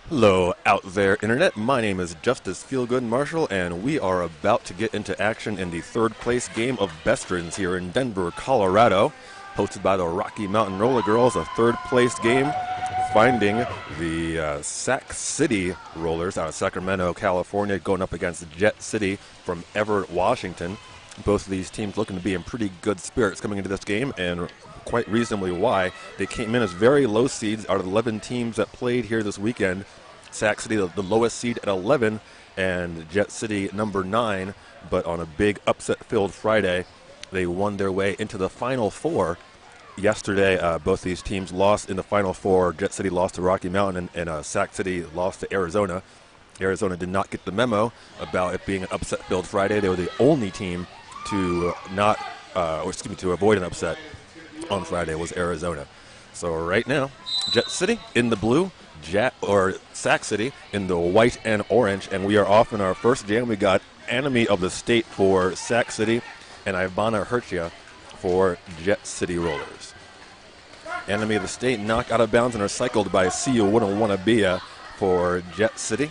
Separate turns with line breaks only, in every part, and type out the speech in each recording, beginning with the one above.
Hello out there, Internet. My name is Justice Feelgood Marshall, and we are about to get into action in the third place game of BESTERNS here in Denver, Colorado, hosted by the Rocky Mountain Roller Girls, a third place game finding the Sac City Rollers out of Sacramento, California, going up against Jet City from Everett, Washington. Both of these teams looking to be in pretty good spirits coming into this game, and quite reasonably why. They came in as very low seeds out of 11 teams that played here this weekend. Sac City, the lowest seed at 11, and Jet City, number 9. But on a big upset-filled Friday, they won their way into the Final Four. Yesterday, both these teams lost in the Final Four. Jet City lost to Rocky Mountain, and Sac City lost to Arizona. Arizona did not get the memo about it being an upset-filled Friday. They were the only team to to avoid an upset on Friday was Arizona. So right now, Jet City in the blue, Sac City in the white and orange, and we are off in our first jam. We got Enemy of the State for Sac City and Ivana Hercia for Jet City Rollers. Enemy of the State knocked out of bounds and are cycled by Siu Wanabia for Jet City.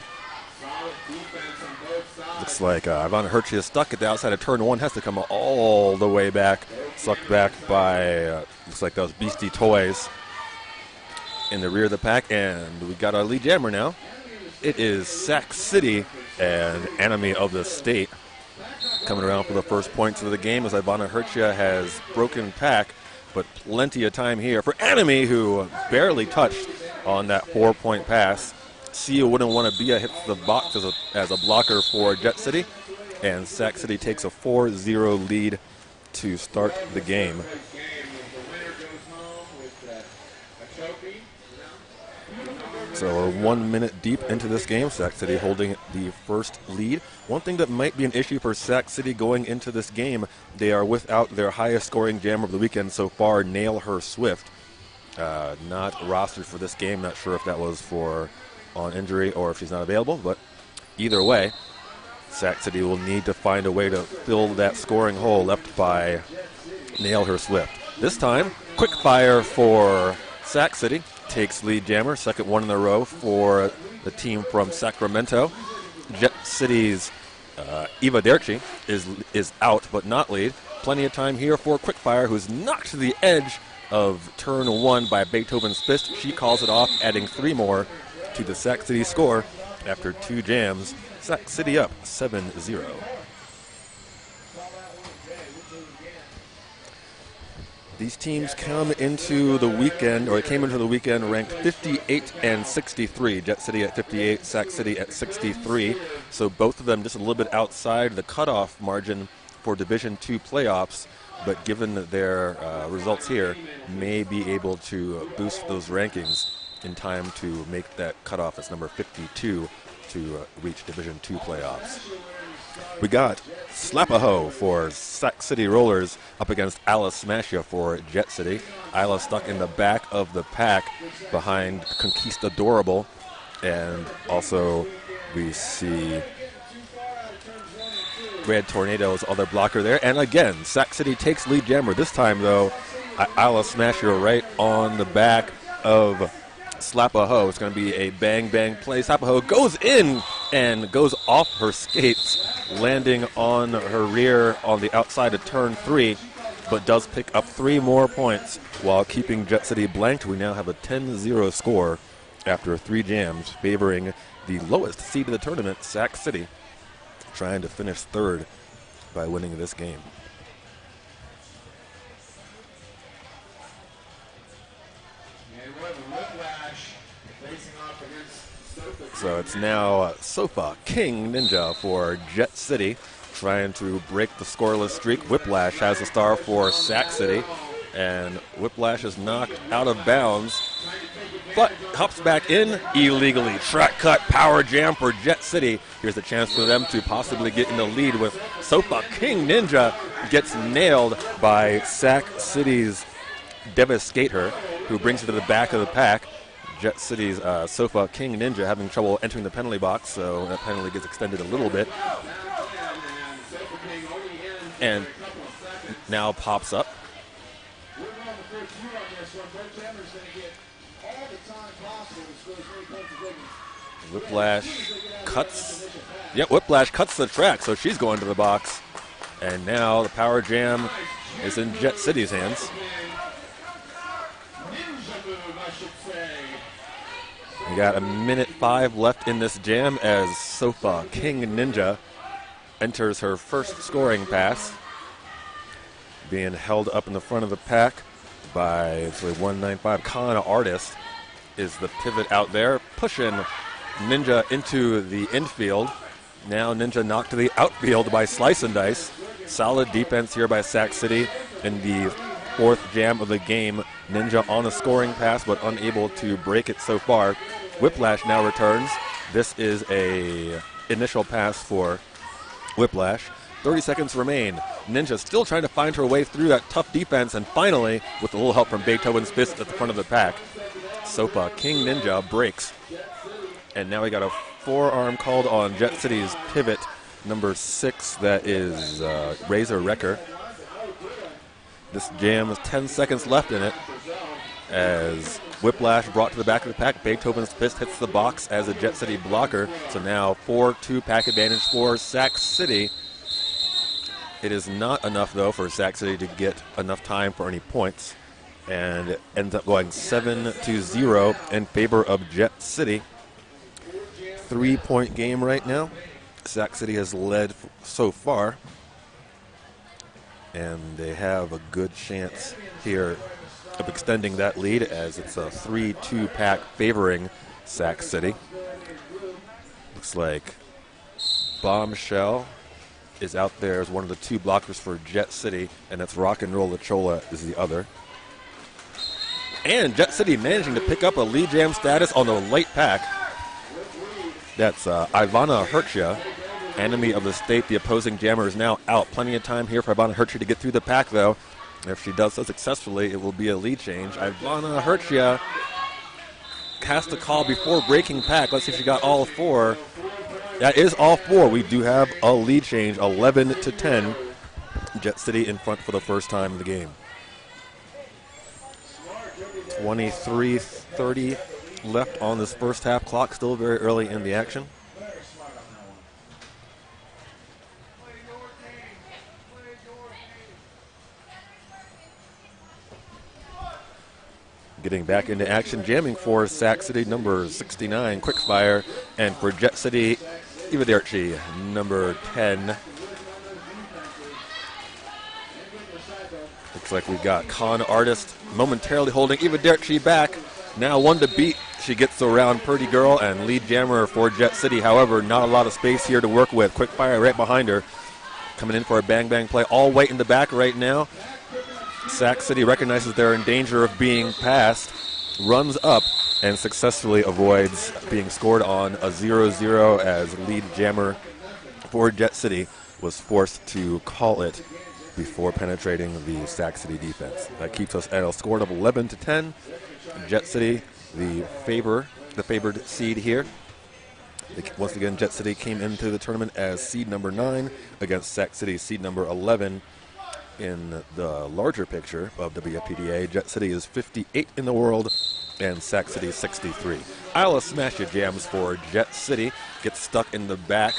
Looks like Ivana Hercia is stuck at the outside of turn 1, has to come all the way back, sucked back by, looks like those Beastie Toys in the rear of the pack, and we got our lead jammer now. It is Sac City and Enemy of the State coming around for the first points of the game as Ivana Hercia has broken pack, but plenty of time here for Enemy, who barely touched on that 4-point pass. Siu Wanabia hits the box as a blocker for Jet City, and Sac City takes a 4-0 lead to start the game. So we're 1 minute deep into this game. Sac City holding the first lead. One thing that might be an issue for Sac City going into this game, they are without their highest scoring jammer of the weekend so far, Nail Her Swift. Not rostered for this game. Not sure if that was on injury or if she's not available, but either way, Sac City will need to find a way to fill that scoring hole left by Nail Her Swift. This time, quick fire for Sac City. Takes lead jammer, second one in a row for the team from Sacramento. Jet City's Eva Derchi is out, but not lead. Plenty of time here for Quickfire, who's knocked to the edge of turn 1 by Beethoven's Fist. She calls it off, adding 3 more to the Sac City score after 2 jams. Sac City up 7-0. These teams came into the weekend ranked 58 and 63. Jet City at 58, Sac City at 63. So both of them just a little bit outside the cutoff margin for Division II playoffs, but given their results here, may be able to boost those rankings in time to make that cutoff as number 52 to reach Division II playoffs. We got Slap-A-Ho for Sac City Rollers up against Isla Smashia for Jet City. Isla stuck in the back of the pack behind Conquistadorable. And also we see Red Tornado's other blocker there. And again, Sac City takes lead jammer. This time, though, Isla Smashia right on the back of Slap-A-Ho. It's going to be a bang-bang play. Slap-A-Ho goes in and goes off her skates, landing on her rear on the outside of turn 3, but does pick up 3 more points while keeping Jet City blanked. We now have a 10-0 score after 3 jams, favoring the lowest seed of the tournament, Sac City, trying to finish third by winning this game. So it's now Sofa King Ninja for Jet City, trying to break the scoreless streak. Whiplash has a star for Sac City, and Whiplash is knocked out of bounds, but hops back in illegally. Track cut, power jam for Jet City. Here's a chance for them to possibly get in the lead with Sofa King Ninja gets nailed by Sac City's Devastator, who brings it to the back of the pack. Jet City's Sofa King Ninja having trouble entering the penalty box, so that penalty gets extended a little bit. And now pops up. Whiplash cuts. Yep, Whiplash cuts the track, so she's going to the box. And now the power jam is in Jet City's hands. We got 1:05 left in this jam as Sofa King Ninja enters her first scoring pass, being held up in the front of the pack by 195. Kana Artist is the pivot out there, pushing Ninja into the infield. Now Ninja knocked to the outfield by Slice and Dice. Solid defense here by Sac City in the fourth jam of the game. Ninja on a scoring pass, but unable to break it so far. Whiplash now returns. This is a initial pass for Whiplash. 30 seconds remain. Ninja still trying to find her way through that tough defense, and finally, with a little help from Beethoven's Fist at the front of the pack, Sofa King Ninja breaks. And now we got a forearm called on Jet City's pivot, number 6, that is Razor Wrecker. This jam has 10 seconds left in it as Whiplash brought to the back of the pack. Beethoven's Fist hits the box as a Jet City blocker. So now 4-2 pack advantage for Sac City. It is not enough, though, for Sac City to get enough time for any points. And it ends up going 7-0 in favor of Jet City. 3-point game right now. Sac City has led so far. And they have a good chance here of extending that lead as it's a 3-2 pack favoring Sac City. Looks like Bombshell is out there as one of the 2 blockers for Jet City, and that's Rock and Roll Lachola is the other. And Jet City managing to pick up a lead jam status on the late pack. That's Ivana Hertia, enemy of the state. The opposing jammer is now out. Plenty of time here for Ivana Hertia to get through the pack, though. If she does so successfully, it will be a lead change. Ivana Hertia cast a call before breaking pack. Let's see if she got all 4. That is all 4. We do have a lead change, 11-10. Jet City in front for the first time in the game. 23:30 left on this first half clock. Still very early in the action. Getting back into action, jamming for Sac City, number 69, Quickfire, and for Jet City, Ivaderci, number 10. Looks like we got Con Artist momentarily holding Ivaderci back. Now 1 to beat. She gets around Purdy Girl and lead jammer for Jet City. However, not a lot of space here to work with. Quickfire right behind her. Coming in for a bang-bang play. All white in the back right now. Sac City recognizes they're in danger of being passed, runs up, and successfully avoids being scored on. A 0-0 as lead jammer for Jet City was forced to call it before penetrating the Sac City defense. That keeps us at a score of 11-10. Jet City, the favored seed here. Once again, Jet City came into the tournament as seed number 9 against Sac City, seed number 11. In the larger picture of WFPDA, Jet City is 58 in the world, and Sac City 63. Isla Smash It jams for Jet City, gets stuck in the back,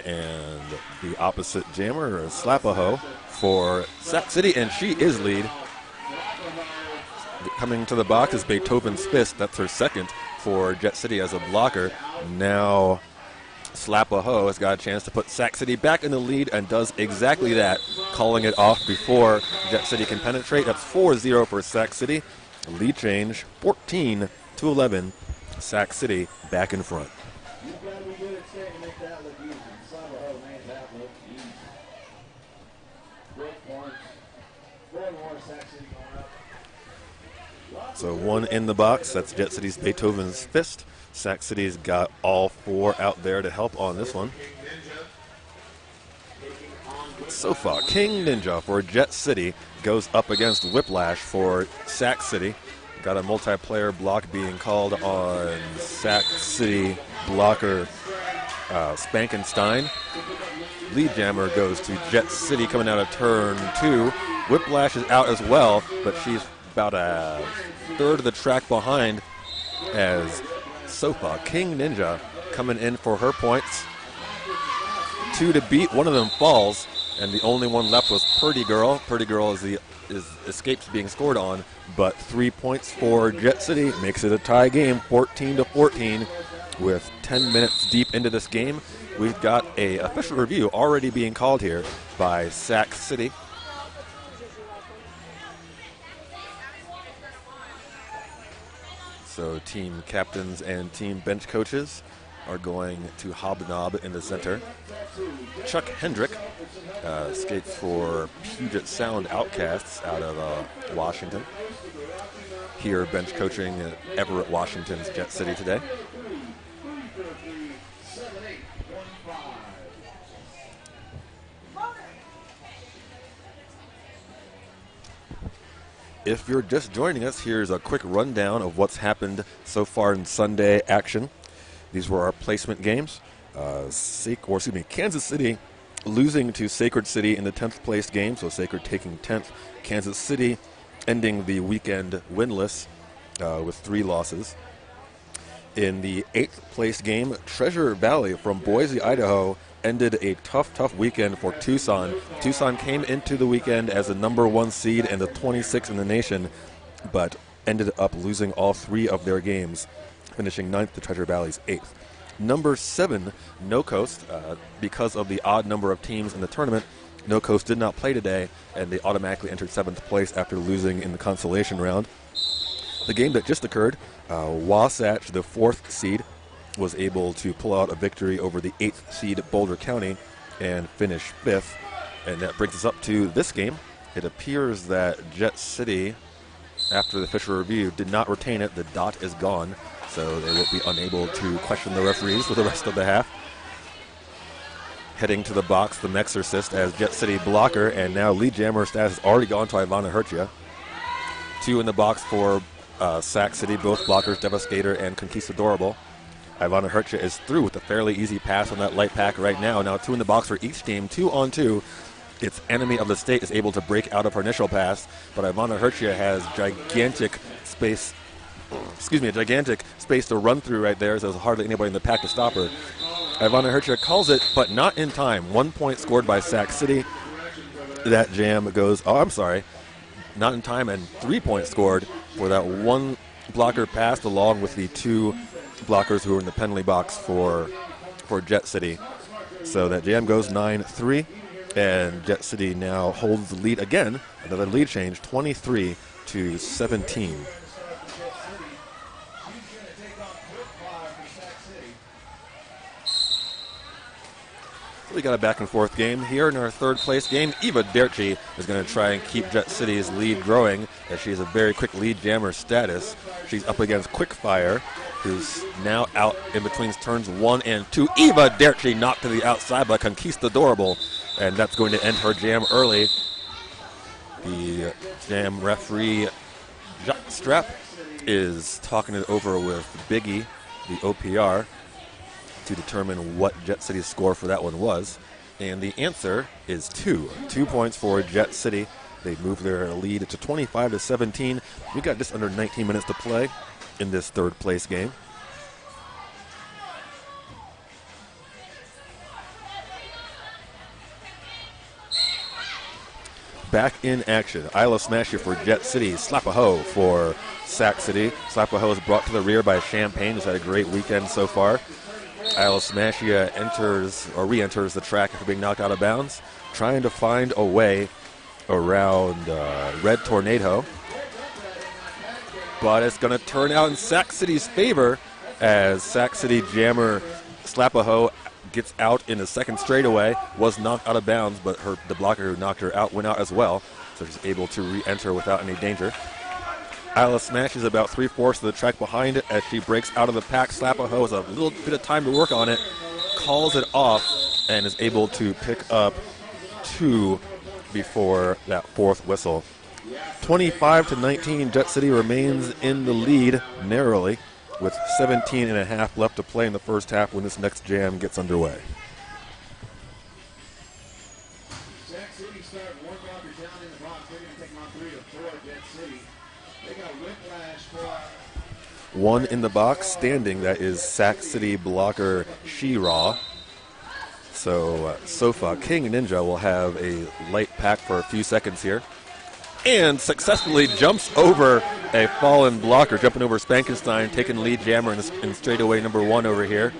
and the opposite jammer, Slapaho, for Sac City, and she is lead. Coming to the box is Beethoven's Fist. That's her second for Jet City as a blocker. Now Slapaho has got a chance to put Sac City back in the lead and does exactly that, calling it off before Jet City can penetrate. That's 4-0 for Sac City. Lead change 14-11. Sac City back in front. So 1 in the box. That's Jet City's Beethoven's Fist. Sac City's got all 4 out there to help on this one. So far, King Ninja for Jet City goes up against Whiplash for Sac City. Got a multiplayer block being called on Sac City blocker Spankenstein. Lead jammer goes to Jet City coming out of turn 2. Whiplash is out as well, but she's about a third of the track behind as Sofa, King Ninja, coming in for her points. 2 to beat, one of them falls, and the only one left was Purdy Girl. Purdy Girl escapes being scored on, but 3 points for Jet City makes it a tie game, 14-14. With 10 minutes deep into this game, we've got a official review already being called here by Sac City. So team captains and team bench coaches are going to hobnob in the center. Chuck Hendrick skates for Puget Sound Outcasts out of Washington. Here bench coaching at Everett, Washington's Jet City today. If you're just joining us, here's a quick rundown of what's happened so far in Sunday action. These were our placement games. Kansas City losing to Sacred City in the 10th place game, so Sacred taking 10th. Kansas City ending the weekend winless with 3 losses. In the 8th place game, Treasure Valley from Boise, Idaho ended a tough weekend for Tucson. Tucson came into the weekend as the #1 seed and the 26th in the nation, but ended up losing all 3 of their games, finishing 9th to Treasure Valley's 8th. Number 7, No Coast, because of the odd number of teams in the tournament, No Coast did not play today, and they automatically entered 7th place after losing in the consolation round. The game that just occurred, Wasatch, the 4th seed, was able to pull out a victory over the 8th seed Boulder County and finish 5th. And that brings us up to this game. It appears that Jet City, after the official review, did not retain it. The dot is gone, so they will be unable to question the referees for the rest of the half. Heading to the box, the Mexorcist as Jet City blocker, and now lead jammer status has already gone to Ivana Hertia. 2 in the box for Sac City, both blockers, Devastator and Conquistadorable. Ivana Hertia is through with a fairly easy pass on that light pack right now. Now 2 in the box for each team, 2-on-2. Its enemy of the state is able to break out of her initial pass, but Ivana Hertia has gigantic space to run through right there, so there's hardly anybody in the pack to stop her. Ivana Hertia calls it, but not in time. 1 point scored by Sac City. That jam goes, not in time, and 3 points scored for that one blocker passed along with the 2 blockers who were in the penalty box for Jet City. So that jam goes 9-3, and Jet City now holds the lead again. Another lead change, 23-17. We got a back and forth game here in our 3rd place game. Eva Derchi is going to try and keep Jet City's lead growing, as she has a very quick lead jammer status. She's up against Quickfire, who's now out in between turns 1 and 2. Eva Derchi knocked to the outside by Conquistadorable, and that's going to end her jam early. The jam referee, Jacques Strap, is talking it over with Biggie, the OPR, to determine what Jet City's score for that one was. And the answer is 2. 2 points for Jet City. They move their lead to 25-17. We've got just under 19 minutes to play in this 3rd place game. Back in action. Isla Smasher for Jet City. Slap-a-ho for Sac City. Slap-a-ho is brought to the rear by Champaign, who's had a great weekend so far. Isla Smashia re-enters the track after being knocked out of bounds, trying to find a way around Red Tornado. But it's going to turn out in Sac City's favor as Sac City jammer Slap-a-ho gets out in the 2nd straightaway, was knocked out of bounds, but the blocker who knocked her out went out as well, so she's able to re-enter without any danger. Isla Smash is about 3/4 of the track behind it as she breaks out of the pack. Slap-a-ho has a little bit of time to work on it, calls it off, and is able to pick up 2 before that 4th whistle. 25-19, Jet City remains in the lead narrowly with 17 and a half left to play in the first half when this next jam gets underway.
Sac City start one blocker down in the box. They're going to take them on 3-4 Jet City. They got Whiplash for
One in the box standing, that is Sac City blocker She-Ra. So Sofa King Ninja will have a light pack for a few seconds here. And successfully jumps over a fallen blocker, jumping over Spankenstein, taking lead jammer in straightaway number 1 over here.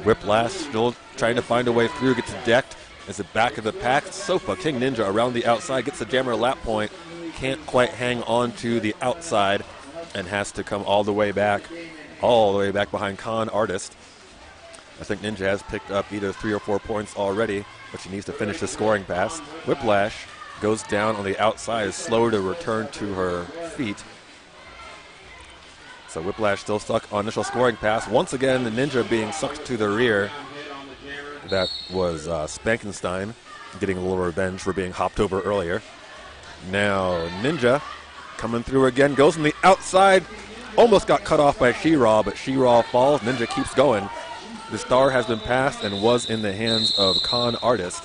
Whiplash still trying to find a way through, gets decked as the back of the pack. Sofa King Ninja around the outside, gets the jammer lap point, can't quite hang on to the outside, and has to come all the way back behind Con Artist. I think Ninja has picked up either 3 or 4 points already, but she needs to finish the scoring pass. Whiplash goes down on the outside, is slower to return to her feet. So Whiplash still stuck on initial scoring pass. Once again, the Ninja being sucked to the rear. That was Spankenstein getting a little revenge for being hopped over earlier. Now Ninja coming through again, goes on the outside. Almost got cut off by She-Ra, but She-Ra falls. Ninja keeps going. The star has been passed and was in the hands of Con Artist,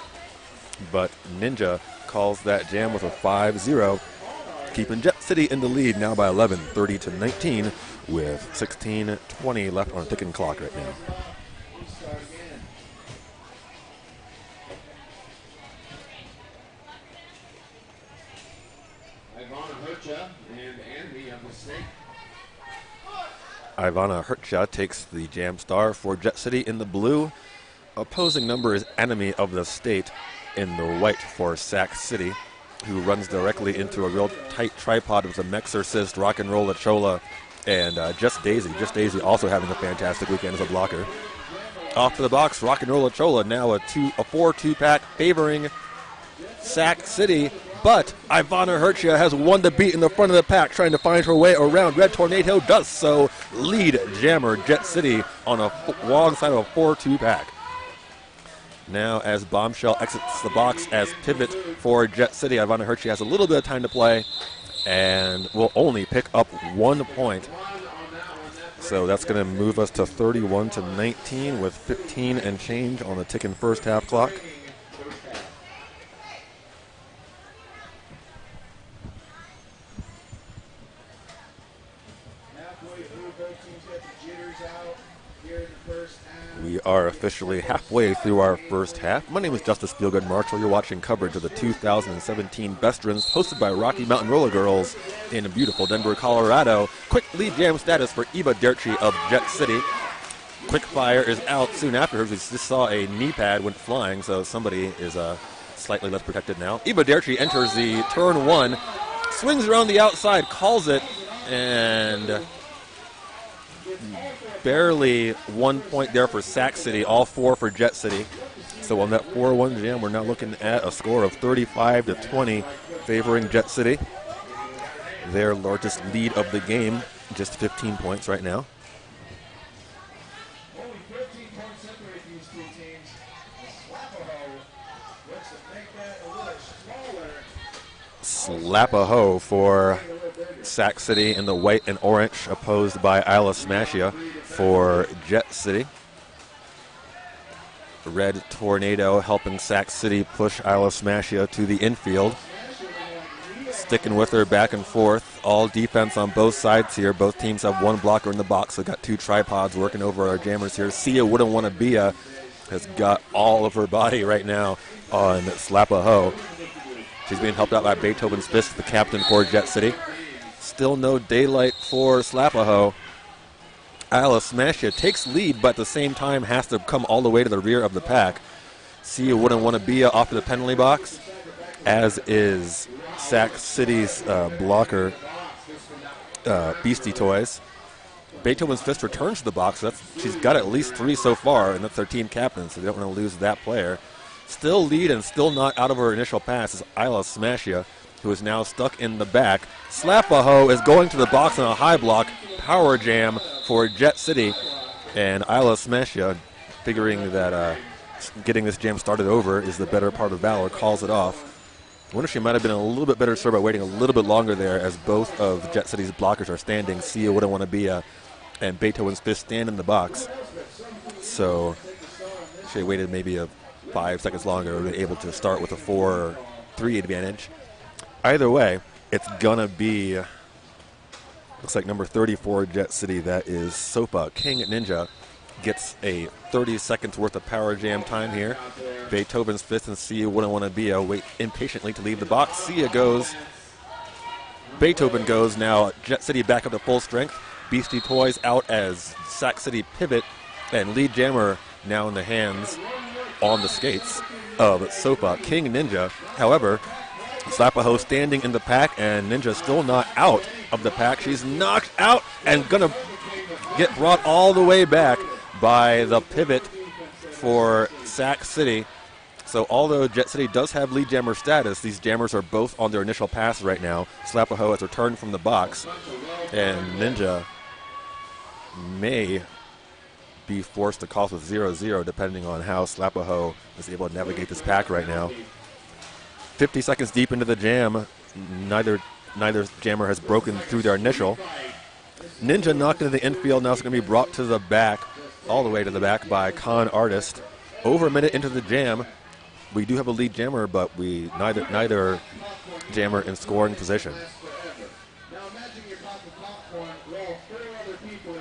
but Ninja calls that jam with a 5-0, keeping Jet City in the lead now by 11, 30-19, with 16:20 left on a ticking clock right now. Ivana Hurtja takes the jam star for Jet City in the blue. Opposing number is Enemy of the State in the white for Sac City, who runs directly into a real tight tripod with a Mexorcist, Rock and Roll Chola, and Just Daisy. Just Daisy also having a fantastic weekend as a blocker. Off to the box, Rock and Roll Chola, now a 4-2 pack favoring Sac City, but Ivana Hurtja has won the beat in the front of the pack, trying to find her way around. Red Tornado does so. Lead jammer Jet City on a wrong side of a 4-2 pack. Now as Bombshell exits the box as pivot for Jet City, Ivana Hurtja has a little bit of time to play and will only pick up 1 point. So that's going to move us to 31-19 with 15 and change on the ticking first half clock. We are officially halfway through our first half. My name is Justice Feelgood Marshall. You're watching coverage of the 2017 BESTERNS, hosted by Rocky Mountain Roller Girls in beautiful Denver, Colorado. Quick lead jam status for Eva Derchi of Jet City. Quick fire is out soon after her. We just saw a knee pad went flying, so somebody is slightly less protected now. Eva Derchi enters the turn 1, swings around the outside, calls it, and barely 1 point there for Sac City, all 4 for Jet City. So on that 4-1 jam, we're now looking at a score of 35-20 favoring Jet City. Their largest lead of the game, just 15 points right now.
Only 15 points separate these two teams. Slapaho looks to make that a little smaller.
Slap-a-ho for Sac City in the white and orange, opposed by Isla Smashia for Jet City. Red Tornado helping Sac City push Isla Smashia to the infield. Sticking with her back and forth. All defense on both sides here. Both teams have 1 blocker in the box. So got 2 tripods working over our jammers here. Sia Wouldn't Wanna Be Ya has got all of her body right now on Slap-a-ho. She's being helped out by Beethoven's Fist, the captain for Jet City. Still no daylight for Slap-a-ho. Isla Smashia takes lead, but at the same time has to come all the way to the rear of the pack. Sia Wouldn't Wanna Be Ya off to the penalty box, as is Sac City's blocker, Beastie Toys. Beethoven's Fist returns to the box. She's got at least 3 so far, and that's their team captain, so they don't want to lose that player. Still lead and still not out of her initial pass is Isla Smashia, who is now stuck in the back. Slap-a-ho is going to the box on a high block. Power jam for Jet City. And Isla Smashia, figuring that getting this jam started over is the better part of valor, calls it off. I wonder if she might have been a little bit better served by waiting a little bit longer there, as both of Jet City's blockers are standing. Sia Wouldn't Wanna Be Ya and Beethoven's Fist stand in the box. So she waited maybe 5 seconds longer, would be able to start with a 4-3 advantage. Either way, it's gonna be Looks like number 34 Jet City, that is Sopa. King Ninja gets a 30 seconds worth of power jam time here. Beethoven's fifth and Sia wouldn't want to be wait impatiently to leave the box. Sia goes. Beethoven goes. Now Jet City back up to full strength. Beastie Toys out as Sac City pivot. And lead jammer now in the hands on the skates of Sopa. King Ninja, however, Slapaho standing in the pack, and Ninja still not out of the pack. She's knocked out and gonna get brought all the way back by the pivot for Sac City. So although Jet City does have lead jammer status, these jammers are both on their initial pass right now. Slapaho has returned from the box, and Ninja may be forced to call with 0-0 depending on how Slapaho is able to navigate this pack right now. 50 seconds deep into the jam, neither jammer has broken through their initial. Ninja knocked into the infield, now it's going to be brought to the back, all the way to the back by Con Artist. Over a minute into the jam, we do have a lead jammer, but neither jammer in scoring position.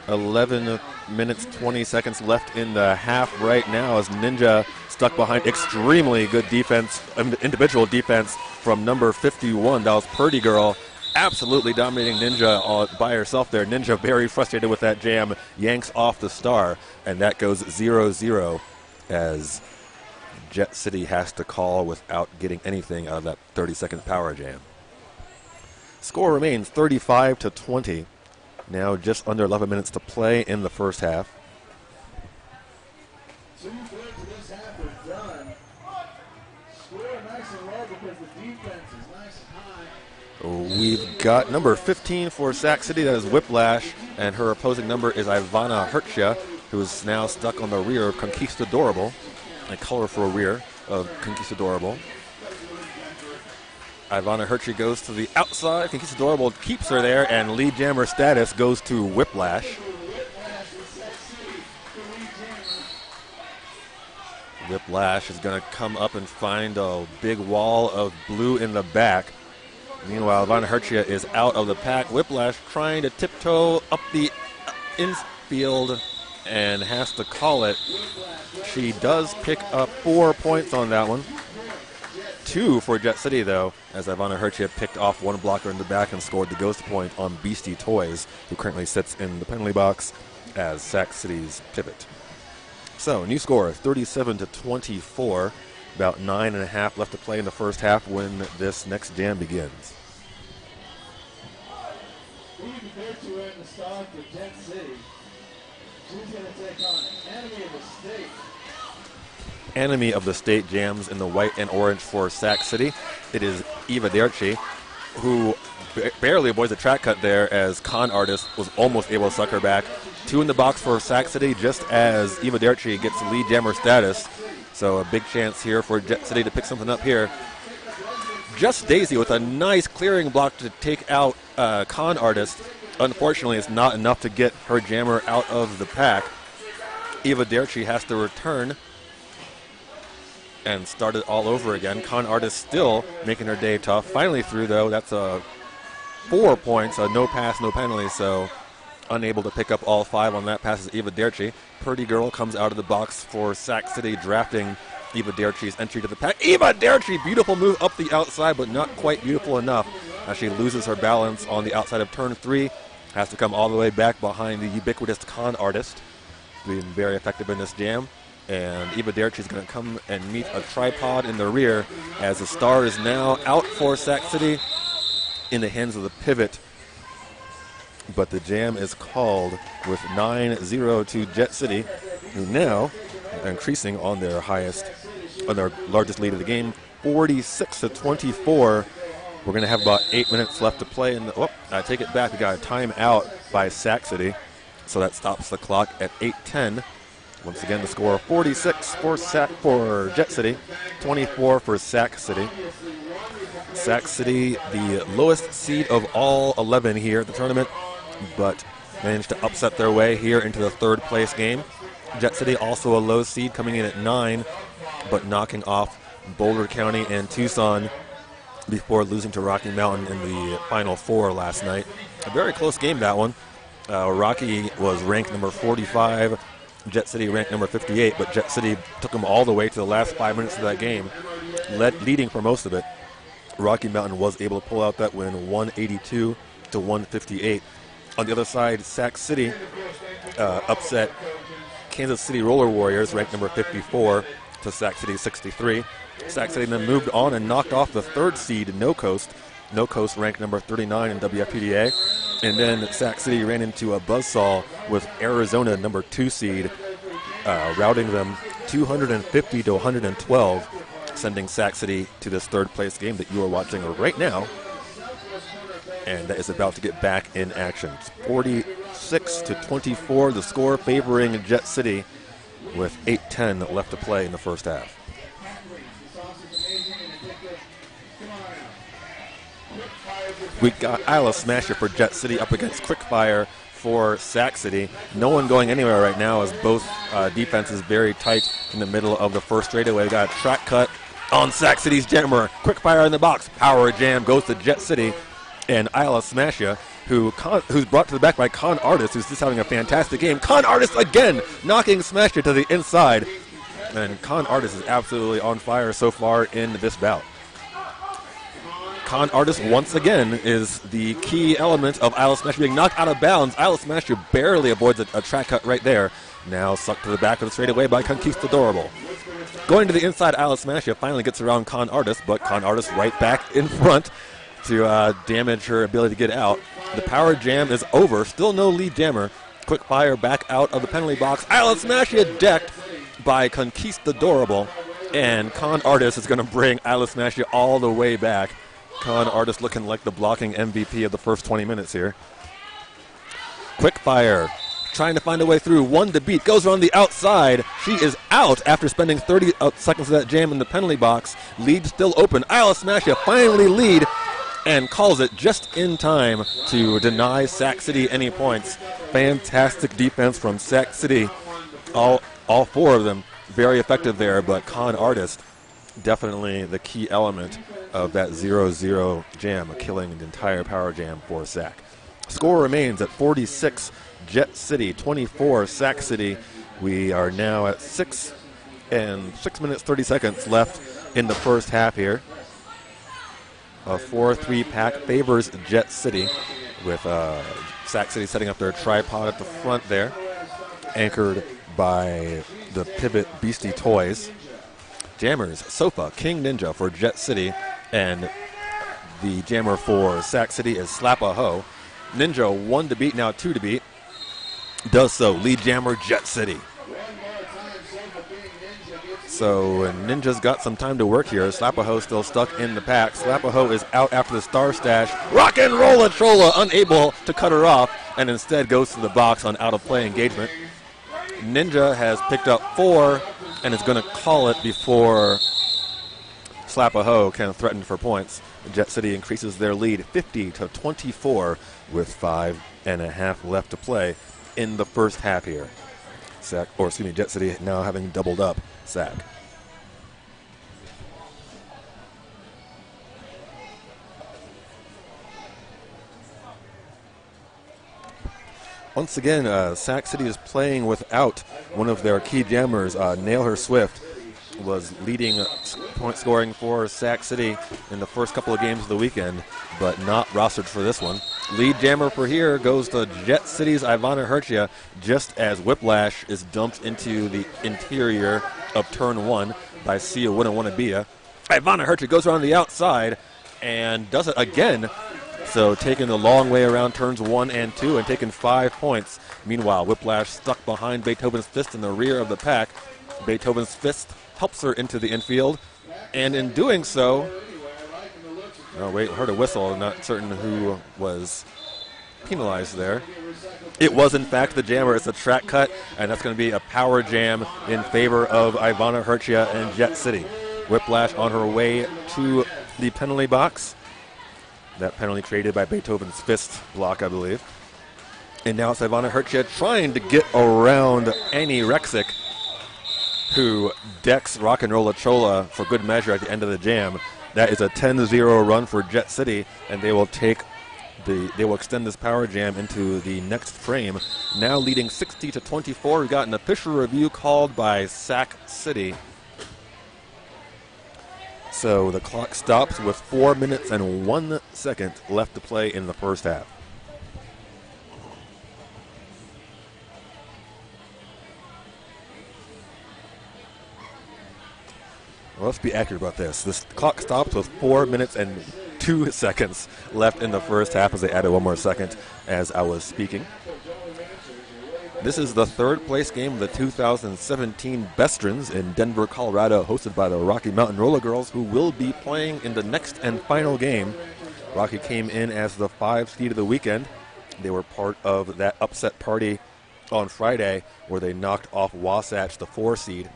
11 minutes, 20 seconds left in the half right now as Ninja stuck behind extremely good defense, individual defense from number 51. That was Purdy Girl, absolutely dominating Ninja all by herself there. Ninja very frustrated with that jam, yanks off the star, and that goes 0-0 as Jet City has to call without getting anything out of that 30-second power jam. Score remains 35-20. Now just under 11 minutes to play in the first half.
2 thirds of this half are done. Score nice and low because the defense is nice and high.
We've got number 15 for Sac City, that is Whiplash, and her opposing number is Ivana Hertzia, who is now stuck on the rear of Conquistadorable, a colorful rear of Conquistadorable. Ivana Hertzia goes to the outside. Conquistadorable keeps her there, and lead jammer status goes to Whiplash. Whiplash is going to come up and find a big wall of blue in the back. Meanwhile, Ivana Hertzia is out of the pack. Whiplash trying to tiptoe up the infield and has to call it. She does pick up 4 points on that one. 2 for Jet City, though, as Ivana Hertzia picked off one blocker in the back and scored the ghost point on Beastie Toys, who currently sits in the penalty box as Sac City's pivot. So, new score, 37-24. About 9.5 left to play in the first half when this next jam begins.
Who you compared to in the start for Jet City? She's going to take on Enemy of the State.
Enemy of the State jams in the white and orange for Sac City. It is Eva Derchi, who barely avoids a track cut there as Con Artist was almost able to suck her back. 2 in the box for Sac City just as Eva Derchi gets lead jammer status. So a big chance here for Jet City to pick something up here. Just Daisy with a nice clearing block to take out Con Artist. Unfortunately, it's not enough to get her jammer out of the pack. Eva Derchi has to return and start it all over again. Con Artist still making her day tough. Finally through, though. That's 4 points, no pass, no penalty, so unable to pick up all 5 on that pass is Eva Derchi. Purdy Girl comes out of the box for Sac City, drafting Eva Derchi's entry to the pack. Eva Derchi, beautiful move up the outside, but not quite beautiful enough as she loses her balance on the outside of turn 3. Has to come all the way back behind the ubiquitous Con Artist, being very effective in this jam. And Eva Derchi is going to come and meet a tripod in the rear as the star is now out for Sac City in the hands of the pivot. But the jam is called with 9-0 to Jet City, who now are increasing on their largest lead of the game, 46-24. We're going to have about 8 minutes left to play. I take it back. We got a timeout by Sac City, so that stops the clock at 8:10. Once again, the score 46 for Jet City, 24 for Sac City. Sac City, the lowest seed of all 11 here at the tournament, but managed to upset their way here into the third place game. Jet City also a low seed coming in at 9, but knocking off Boulder County and Tucson before losing to Rocky Mountain in the Final Four last night. A very close game, that one. Rocky was ranked number 45, Jet City ranked number 58, but Jet City took them all the way to the last 5 minutes of that game, leading for most of it. Rocky Mountain was able to pull out that win, 182 to 158. On the other side, Sac City upset Kansas City Roller Warriors, ranked number 54, to Sac City 63. Sac City then moved on and knocked off the third seed, No Coast. No Coast ranked number 39 in WFPDA. And then Sac City ran into a buzzsaw with Arizona, number 2 seed, routing them 250 to 112, sending Sac City to this third place game that you are watching right now. And that is about to get back in action. 46 to 24, the score favoring Jet City with 8:10 left to play in the first half. We got Isla Smasher for Jet City up against Quickfire for Sac City. No one going anywhere right now as both defenses very tight in the middle of the first straightaway. We got a track cut on Sac City's jammer. Quickfire in the box. Power jam goes to Jet City. And Isla Smasher, who's brought to the back by Con Artist, who's just having a fantastic game. Con Artist again knocking Smasher to the inside. And Con Artist is absolutely on fire so far in this bout. Con Artist once again is the key element of Isla Smasher being knocked out of bounds. Isla Smasher barely avoids a track cut right there. Now sucked to the back of the straightaway by Conquistadorable. Going to the inside, Isla Smasher finally gets around Con Artist, but Con Artist right back in front to damage her ability to get out. The power jam is over. Still no lead jammer. Quickfire back out of the penalty box. Isla Smasher decked by Conquistadorable. And Con Artist is going to bring Isla Smasher all the way back. Con Artist looking like the blocking MVP of the first 20 minutes here. Quickfire trying to find a way through. One to beat. Goes around the outside. She is out after spending 30 seconds of that jam in the penalty box. Lead still open. Isla Smasher finally lead and calls it just in time to deny Sac City any points. Fantastic defense from Sac City. All four of them very effective there, but Con Artist definitely the key element of that 0-0 jam, killing the entire power jam for Sac. Score remains at 46, Jet City 24, Sac City. We are now at 6 minutes 30 seconds left in the first half here. A 4-3 pack favors Jet City with Sac City setting up their tripod at the front there, anchored by the Pivot Beastie Toys. Jammers, Sofa, King Ninja for Jet City, and the jammer for Sac City is Slap-a-Ho. Ninja 1 to beat, now 2 to beat. Does so, lead jammer Jet City. So Ninja's got some time to work here. Slap-a-Ho still stuck in the pack. Slap-a-Ho is out after the star stash. Rock and roll Trolla unable to cut her off and instead goes to the box on out of play engagement. Ninja has picked up 4 and is going to call it before Slap-a-Ho can threaten for points. Jet City increases their lead 50 to 24 with 5.5 left to play in the first half here. Jet City now having doubled up Sac. Once again, Sac City is playing without one of their key jammers. Nail Her Swift was leading point scoring for Sac City in the first couple of games of the weekend, but not rostered for this one. Lead jammer for here goes to Jet City's Ivana Hercia just as Whiplash is dumped into the interior of turn 1 by Sia Winnawannabia. Ivana Hercia goes around the outside and does it again. So taking the long way around turns 1 and 2 and taking 5 points. Meanwhile, Whiplash stuck behind Beethoven's Fist in the rear of the pack. Beethoven's Fist helps her into the infield, and in doing so, heard a whistle. I'm not certain who was penalized there. It was in fact the jammer. It's a track cut, and that's going to be a power jam in favor of Ivana Hercia and Jet City. Whiplash on her way to the penalty box. That penalty created by Beethoven's Fist block, I believe. And now it's Ivana Hercia trying to get around Annie Rexick, who decks Rock and Roll Chola for good measure at the end of the jam. That is a 10-0 run for Jet City, and they will extend this power jam into the next frame. Now leading 60-24. We've got an official review called by Sac City. So the clock stops with 4 minutes and 1 second left to play in the first half. Well, let's be accurate about this. This clock stops with 4 minutes and 2 seconds left in the first half, as they added 1 more second as I was speaking. This is the third place game of the 2017 BESTERNS in Denver, Colorado, hosted by the Rocky Mountain Roller Girls, who will be playing in the next and final game. Rocky came in as the 5 seed of the weekend. They were part of that upset party on Friday where they knocked off Wasatch, the 4 seed.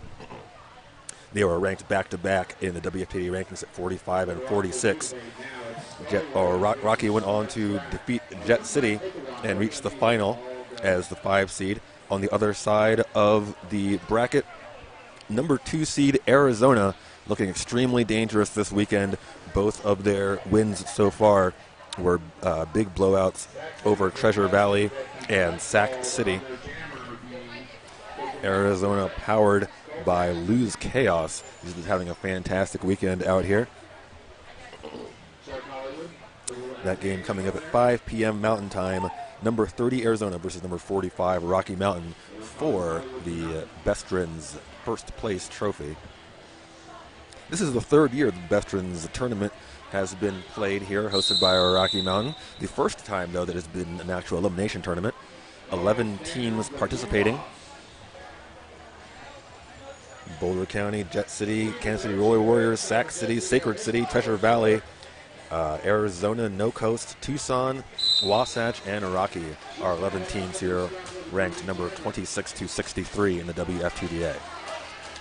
They were ranked back-to-back in the WFTD rankings at 45 and 46. Rocky went on to defeat Jet City and reach the final as the 5 seed. On the other side of the bracket, number 2 seed Arizona, looking extremely dangerous this weekend. Both of their wins so far were big blowouts over Treasure Valley and Sac City. Arizona powered by Lose Chaos. He's been having a fantastic weekend out here. That game coming up at 5 p.m. Mountain Time. Number 30 Arizona versus number 45 Rocky Mountain for the BESTERNS first place trophy. This is the third year the BESTERNS tournament has been played here, hosted by Rocky Mountain. The first time, though, that it's been an actual elimination tournament. 11 teams participating. Boulder County, Jet City, Kansas City Roller Warriors, Sac City, Sacred City, Treasure Valley, Arizona, No Coast, Tucson, Wasatch, and Rocky are 11 teams here, ranked number 26 to 63 in the WFTDA.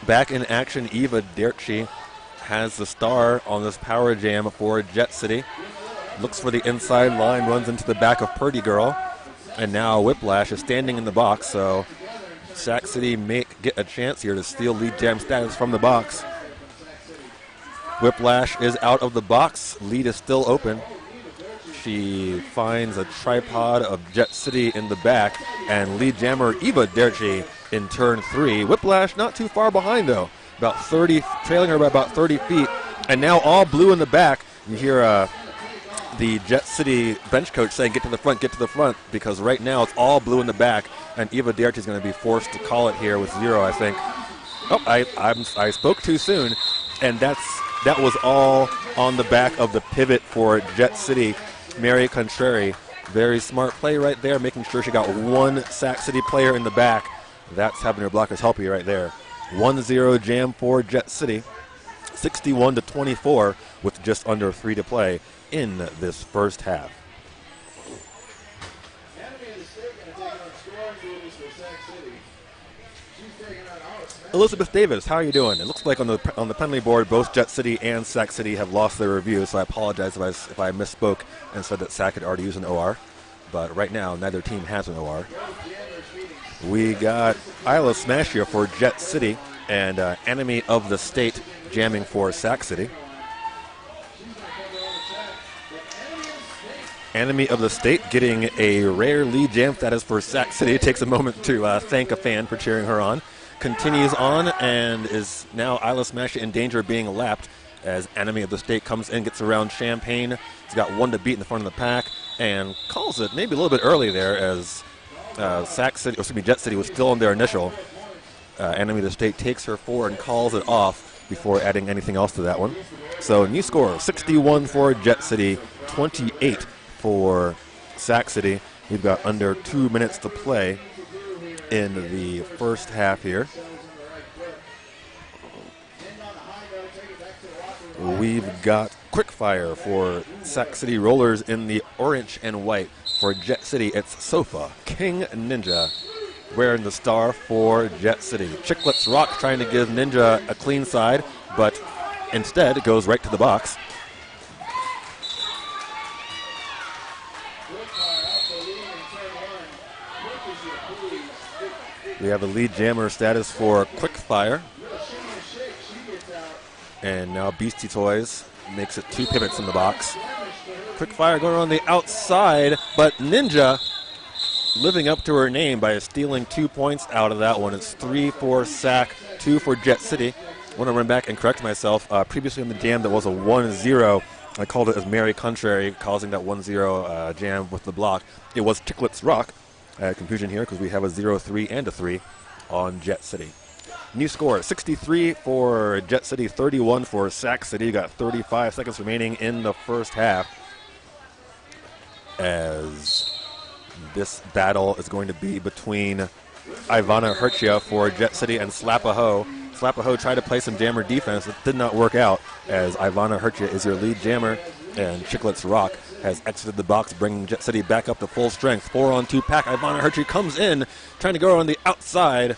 Back in action, Eva Derchi has the star on this power jam for Jet City. Looks for the inside line, runs into the back of Purdy Girl, and now Whiplash is standing in the box, so Sac City may get a chance here to steal lead jam status from the box. Whiplash is out of the box. Lead is still open. She finds a tripod of Jet City in the back, and lead jammer Eva Derchi in turn 3. Whiplash not too far behind, though. About 30, trailing her by about 30 feet. And now all blue in the back. You hear the Jet City bench coach saying, get to the front, because right now it's all blue in the back, and Eva Derchi is going to be forced to call it here with 0, I think. Oh, I spoke too soon, and that was all on the back of the pivot for Jet City. Mary Contrary, very smart play right there, making sure she got one Sac City player in the back. That's having her blockers help you right there. 1-0 jam for Jet City, 61-24 with just under 3 to play in this first half. Elizabeth Davis, how are you doing? It looks like on the penalty board, both Jet City and Sac City have lost their review, so I apologize if I misspoke and said that Sac had already used an OR. But right now, neither team has an OR. We got Isla Smash here for Jet City and Enemy of the State jamming for Sac City. Enemy of the State getting a rare lead jam status for Sac City. It takes a moment to thank a fan for cheering her on. Continues on and is now Isla Smash in danger of being lapped as Enemy of the State comes in, gets around Champagne. He's got 1 to beat in the front of the pack and calls it maybe a little bit early there as Jet City was still on their initial. Enemy of the State takes her forward and calls it off before adding anything else to that one. So new score, 61 for Jet City, 28 for Sac City. We've got under 2 minutes to play in the first half here. We've got Quickfire for Sac City Rollers in the orange and white. For Jet City, it's Sofa King Ninja wearing the star for Jet City. Chicklets Rock trying to give Ninja a clean side, but instead it goes right to the box. We have a lead jammer status for Quickfire. And now Beastie Toys makes it 2 pivots in the box. Quick fire going on the outside, but Ninja living up to her name by stealing 2 points out of that one. It's 3 for Sac, 2 for Jet City. I want to run back and correct myself. Previously in the jam, there was a 1-0. I called it as Mary Contrary, causing that 1-0 jam with the block. It was Ticklet's Rock. Confusion here because we have a 0-3 and a 3 on Jet City. New score, 63 for Jet City, 31 for Sac City. You got 35 seconds remaining in the first half as this battle is going to be between Ivana Hercia for Jet City and Slapaho. Slapaho tried to play some jammer defense. It did not work out as Ivana Hercia is your lead jammer, and Chiclet's Rock has exited the box, bringing Jet City back up to full strength. 4-on-2 pack. Ivana Hercia comes in, trying to go on the outside.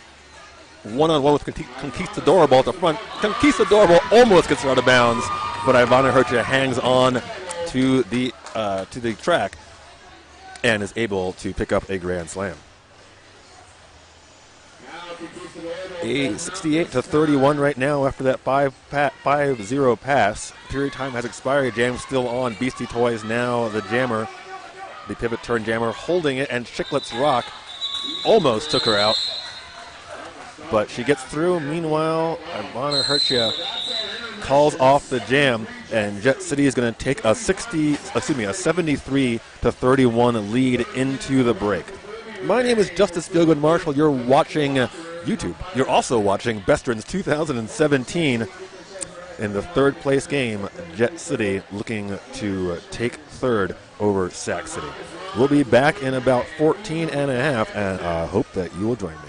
1-on-1 with Conquistadorable at the front. Conquistadorable almost gets her out of bounds, but Ivana Hercia hangs on to the track and is able to pick up a grand slam. A 68-31 right now after that 5-0 pass. Period time has expired. Jam still on. Beastie Toys now the jammer. The pivot turn jammer holding it, and Chiclet's Rock almost took her out, but she gets through. Meanwhile, Ivana Hercia calls off the jam, and Jet City is going to take a 73-31 lead into the break. My name is Justice Feelgood Marshall. You're watching YouTube. You're also watching BESTERNS 2017. In the third place game, Jet City looking to take third over Sac City. We'll be back in about 14 and a half, and I hope that you will join me.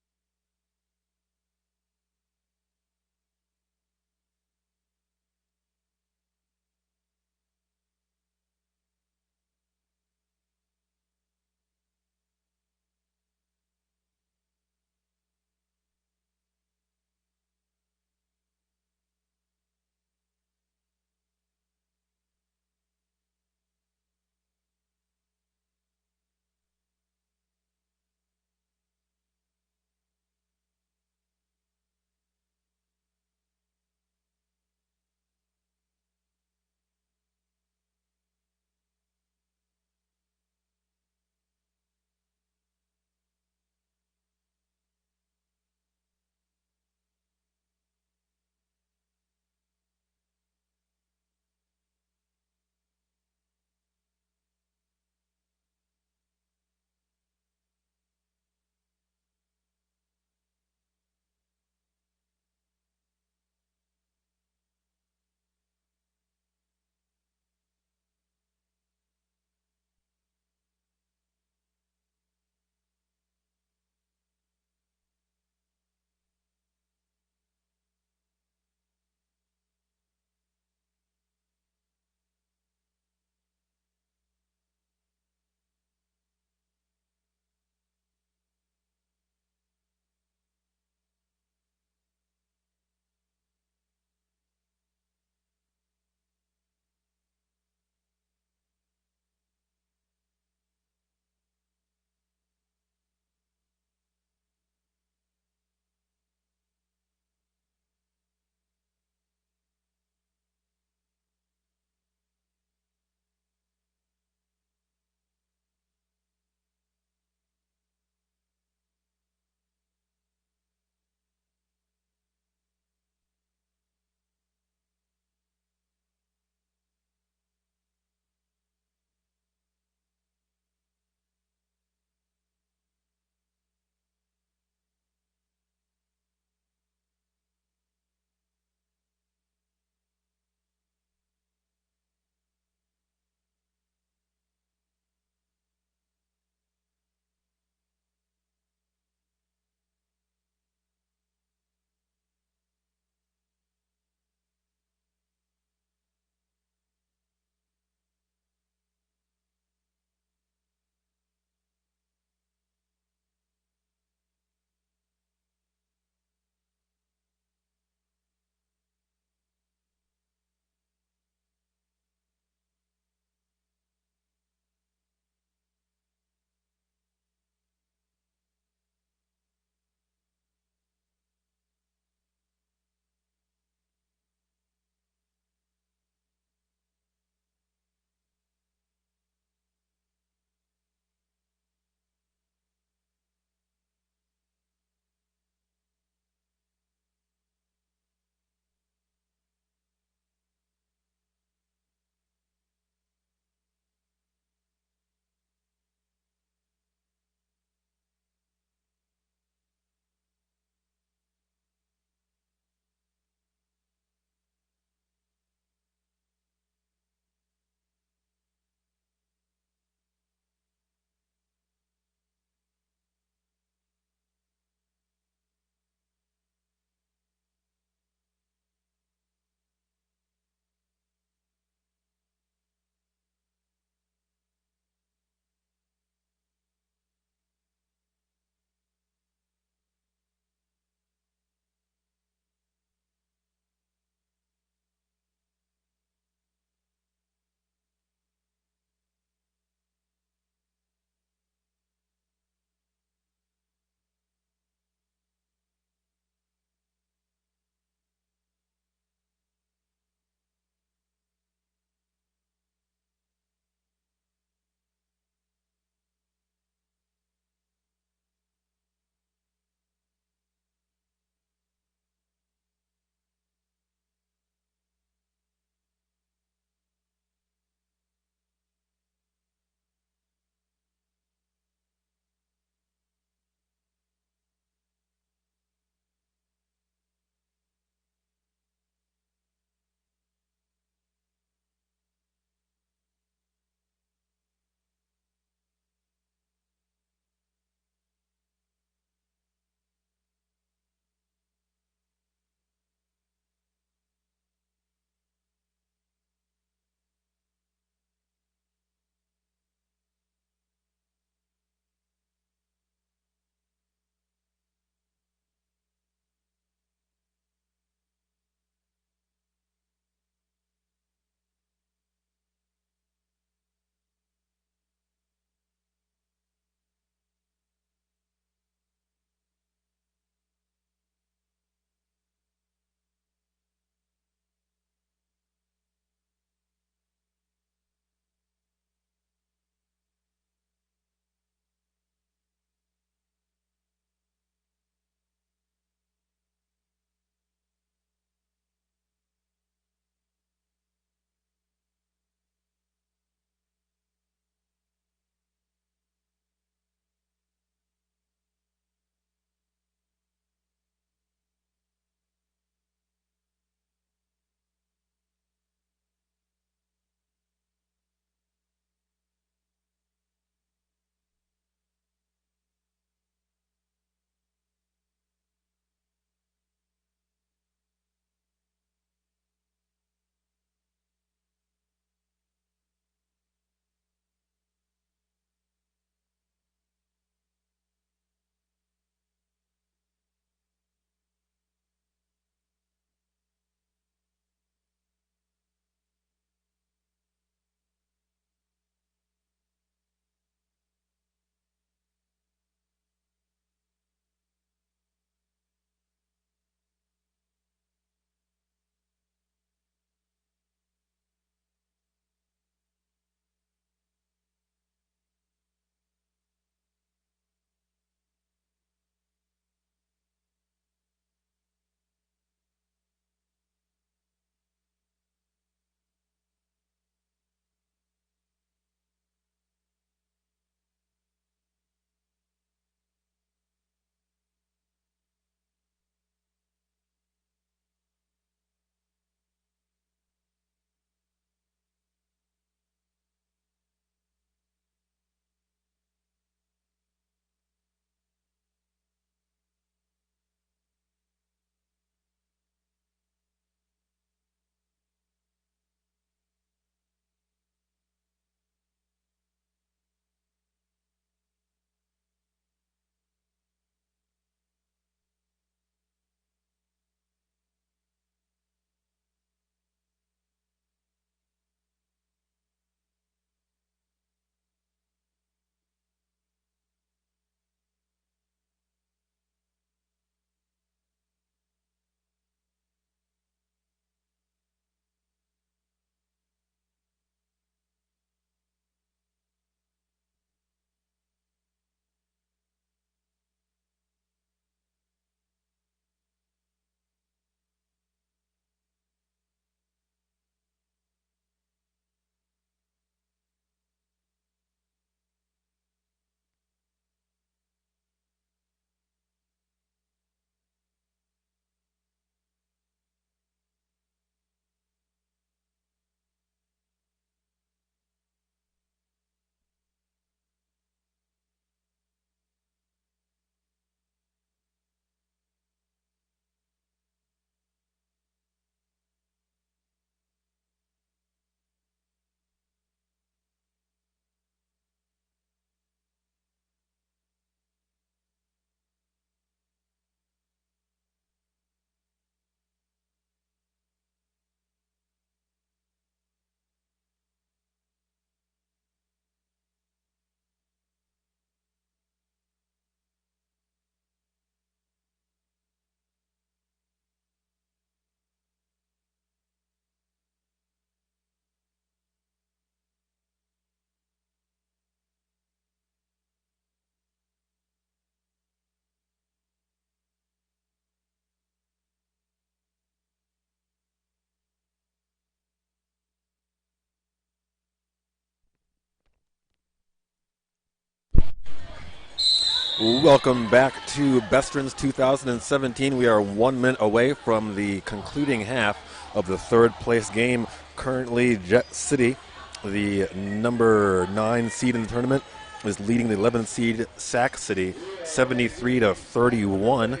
Welcome back to BESTERNS 2017. We are 1 minute away from the concluding half of the third place game. Currently, Jet City, the number 9 seed in the tournament, is leading the 11th seed Sac City 73-31.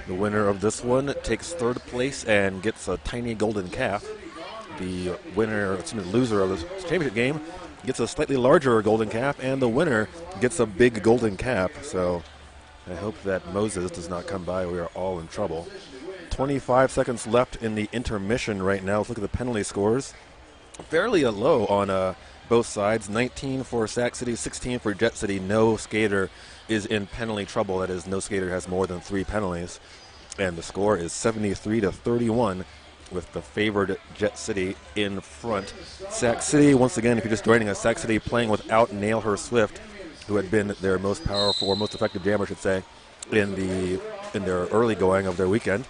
The winner of this one takes third place and gets a tiny golden calf. The loser of the championship game gets a slightly larger golden calf, and the winner gets a big golden calf. So I hope that Moses does not come by. We are all in trouble. 25 seconds left in the intermission right now. Let's look at the penalty scores. Fairly low on both sides. 19 for Sac City, 16 for Jet City. No skater is in penalty trouble. That is, no skater has more than 3 penalties. And the score is 73-31. With the favored Jet City in front. Sac City, once again, if you're just joining us, Sac City playing without Nail Her Swift, who had been their most powerful, or most effective jammer, I should say, in their early going of their weekend.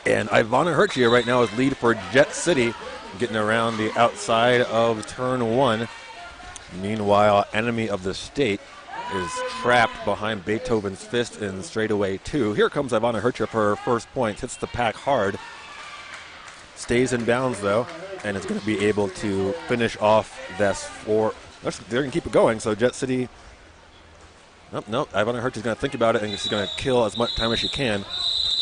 And Ivana Herchia right now is lead for Jet City, getting around the outside of turn 1. Meanwhile, Enemy of the State is trapped behind Beethoven's Fist in straightaway 2. Here comes Ivana Herchia for her first point, hits the pack hard. Stays in bounds, though, and is going to be able to finish off this 4. They're going to keep it going, so Jet City... Nope. Ivana Hertz is going to think about it, and she's going to kill as much time as she can.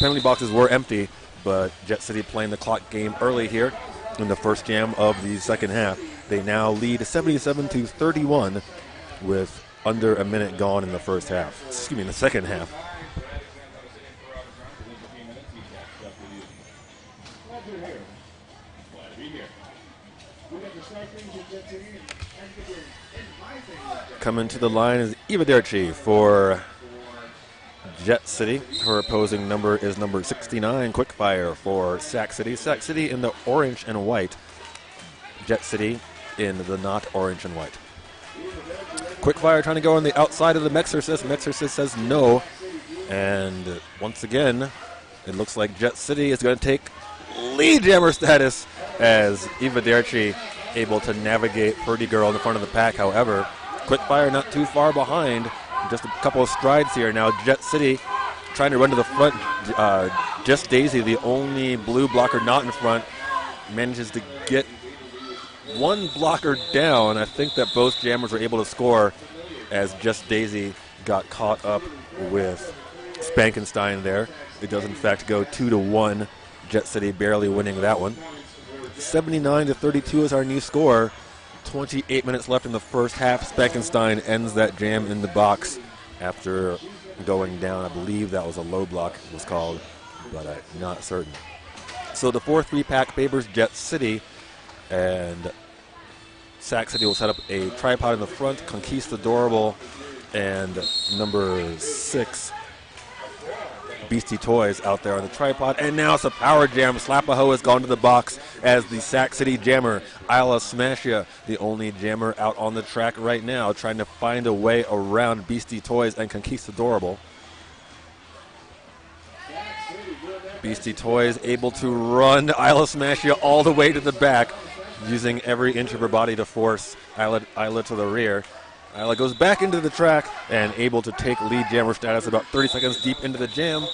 Penalty boxes were empty, but Jet City playing the clock game early here in the first jam of the second half. They now lead 77-31 with under a minute gone in the first half. Excuse me, in the second half. Coming to the line is Eva Derchi for Jet City. Her opposing number is number 69, Quickfire for Sac City. Sac City in the orange and white. Jet City in the not orange and white. Quickfire trying to go on the outside of the Mexorcist. Mexorcist says no. And once again, it looks like Jet City is going to take lead jammer status as Eva Derchi able to navigate Purdy Girl in the front of the pack. However, Quickfire not too far behind. Just a couple of strides here. Now Jet City trying to run to the front. Just Daisy, the only blue blocker not in front, manages to get one blocker down. I think that both jammers were able to score as Just Daisy got caught up with Spankenstein there. It does in fact go 2-1. Jet City barely winning that one. 79-32 is our new score. 28 minutes left in the first half. Spankenstein ends that jam in the box after going down. I believe that was a low block, it was called, but I'm not certain. So the 4-3 pack favors Jet City, and Sac City will set up a tripod in the front. Conquistadorable and number 6 Beastie Toys out there on the tripod. And now it's a power jam. Slapaho has gone to the box as the Sac City jammer, Isla Smashia, the only jammer out on the track right now, trying to find a way around Beastie Toys and Conquistadorable. Beastie Toys able to run Isla Smashia all the way to the back, using every inch of her body to force Isla to the rear. Isla goes back into the track and able to take lead jammer status about 30 seconds deep into the jam.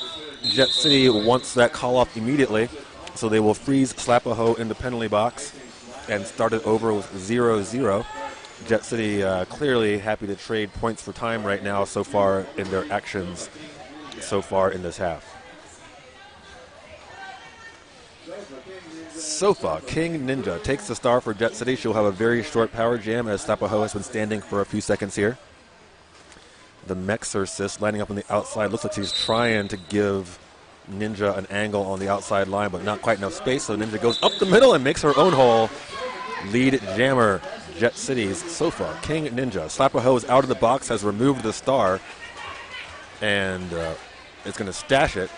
Jet City wants that call off immediately, so they will freeze Slapaho in the penalty box and start it over with 0-0. Jet City clearly happy to trade points for time right now so far in their actions so far in this half. Sofa, King Ninja, takes the star for Jet City. She'll have a very short power jam as Slapaho has been standing for a few seconds here. The Mexorcist lining up on the outside. Looks like she's trying to give Ninja an angle on the outside line, but not quite enough space, so Ninja goes up the middle and makes her own hole. Lead jammer, Jet City's Sofa, King Ninja. Slapaho is out of the box, has removed the star, and is going to stash it.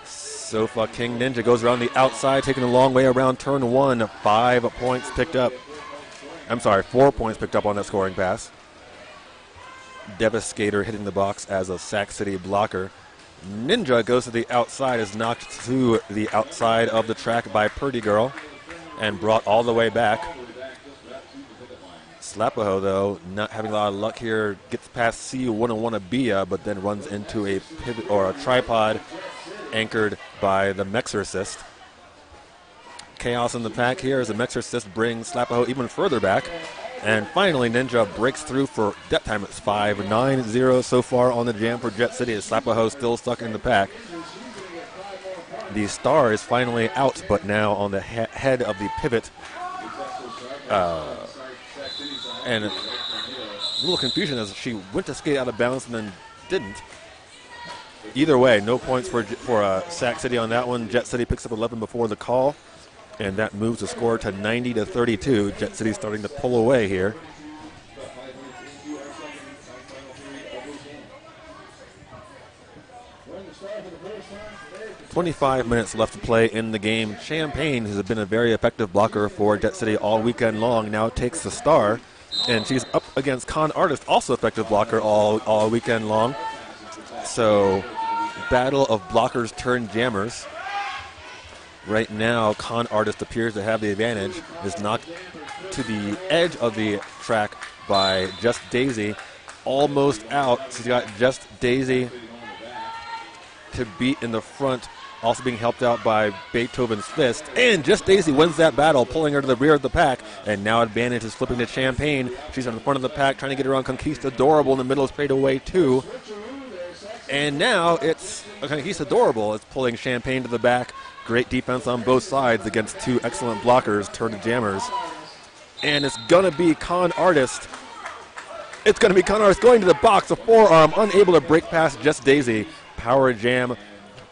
Sofa King Ninja goes around the outside, taking a long way around turn 1. 5 points picked up. I'm sorry, 4 points picked up on that scoring pass. Devastator hitting the box as a Sac City blocker. Ninja goes to the outside, is knocked to the outside of the track by Purdy Girl and brought all the way back. Slapaho, though, not having a lot of luck here, gets past C101 but then runs into a pivot or a tripod anchored by the Mexorcist. Chaos in the pack here as the Mexorcist brings Slapaho even further back. And finally, Ninja breaks through for that time. It's 5-9-0 so far on the jam for Jet City as Slapaho still stuck in the pack. The star is finally out, but now on the head of the pivot. And a little confusion as she went to skate out of bounds and then didn't. Either way, no points for Sac City on that one. Jet City picks up 11 before the call, and that moves the score to 90-32. Jet City starting to pull away here. "25 minutes left to play in the game. Champagne, who's been a very effective blocker for Jet City all weekend long, now takes the star. And she's up against Con Artist, also effective blocker all weekend long. So, battle of blockers turned jammers. Right now, Con Artist appears to have the advantage. Is knocked to the edge of the track by Just Daisy. Almost out. She's got Just Daisy to beat in the front. Also being helped out by Beethoven's Fist. And Just Daisy wins that battle, pulling her to the rear of the pack. And now advantage is flipping to Champagne. She's on the front of the pack, trying to get around Conquistadorable in the middle, straight away too. And now it's Conquistadorable. It's pulling Champagne to the back. Great defense on both sides against two excellent blockers, turned jammers. And it's going to be Con Artist. It's going to be Con Artist going to the box, a forearm, unable to break past Just Daisy. Power jam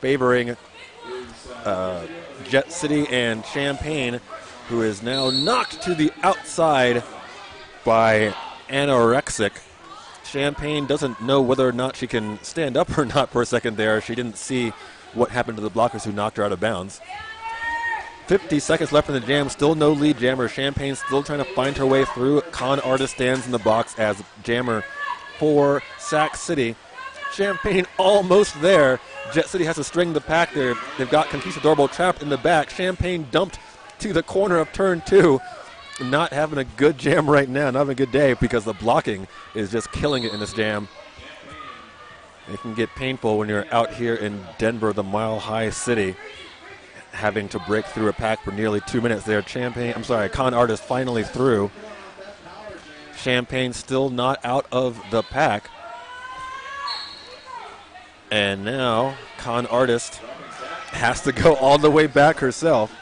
favoring Jet City and Champagne, who is now knocked to the outside by Anorexic. Champagne doesn't know whether or not she can stand up or not for a second there. She didn't see what happened to the blockers who knocked her out of bounds. 50 seconds left in the jam, still no lead jammer. Champagne still trying to find her way through. Con Artist stands in the box as jammer for Sac City. Champagne almost there. Jet City has to string the pack there. They've got Conquistadorable trapped in the back. Champagne dumped to the corner of turn 2. Not having a good jam right now, not having a good day because the blocking is just killing it in this jam. It can get painful when you're out here in Denver, the mile-high city, having to break through a pack for nearly 2 minutes there. Con Artist finally through. Champagne still not out of the pack. And now Con Artist has to go all the way back herself.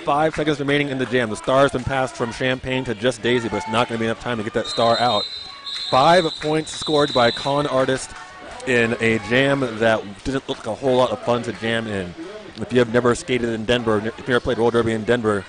5 seconds remaining in the jam. The star has been passed from Champagne to Just Daisy, but it's not going to be enough time to get that star out. 5 points scored by Con Artist in a jam that didn't look like a whole lot of fun to jam in. If you have never skated in Denver, if you've never played roller derby in Denver,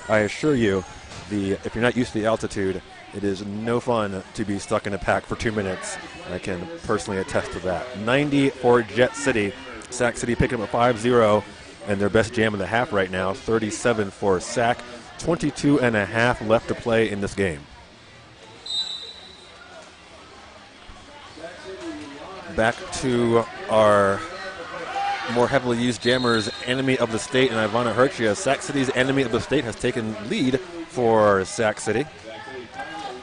I assure you, if you're not used to the altitude, it is no fun to be stuck in a pack for 2 minutes. I can personally attest to that. 90 for Jet City. Sac City picking up a 5-0, and their best jam of the half right now. 37 for Sac. 22 and a half left to play in this game. Back to our more heavily used jammers, Enemy of the State and Ivana Herchia. Sac City's Enemy of the State has taken lead for Sac City.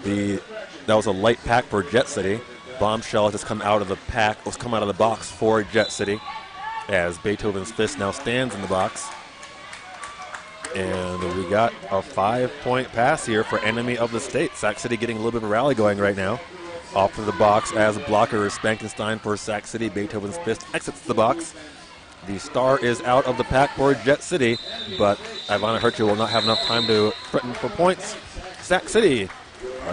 That was a light pack for Jet City. Bombshell has come out of the pack, come out of the box for Jet City, as Beethoven's Fist now stands in the box. And we got a 5-point pass here for Enemy of the State. Sac City getting a little bit of a rally going right now. Off to the box as blocker is Spankenstein for Sac City. Beethoven's Fist exits the box. The star is out of the pack for Jet City, but Ivana Herchia will not have enough time to threaten for points. Sac City,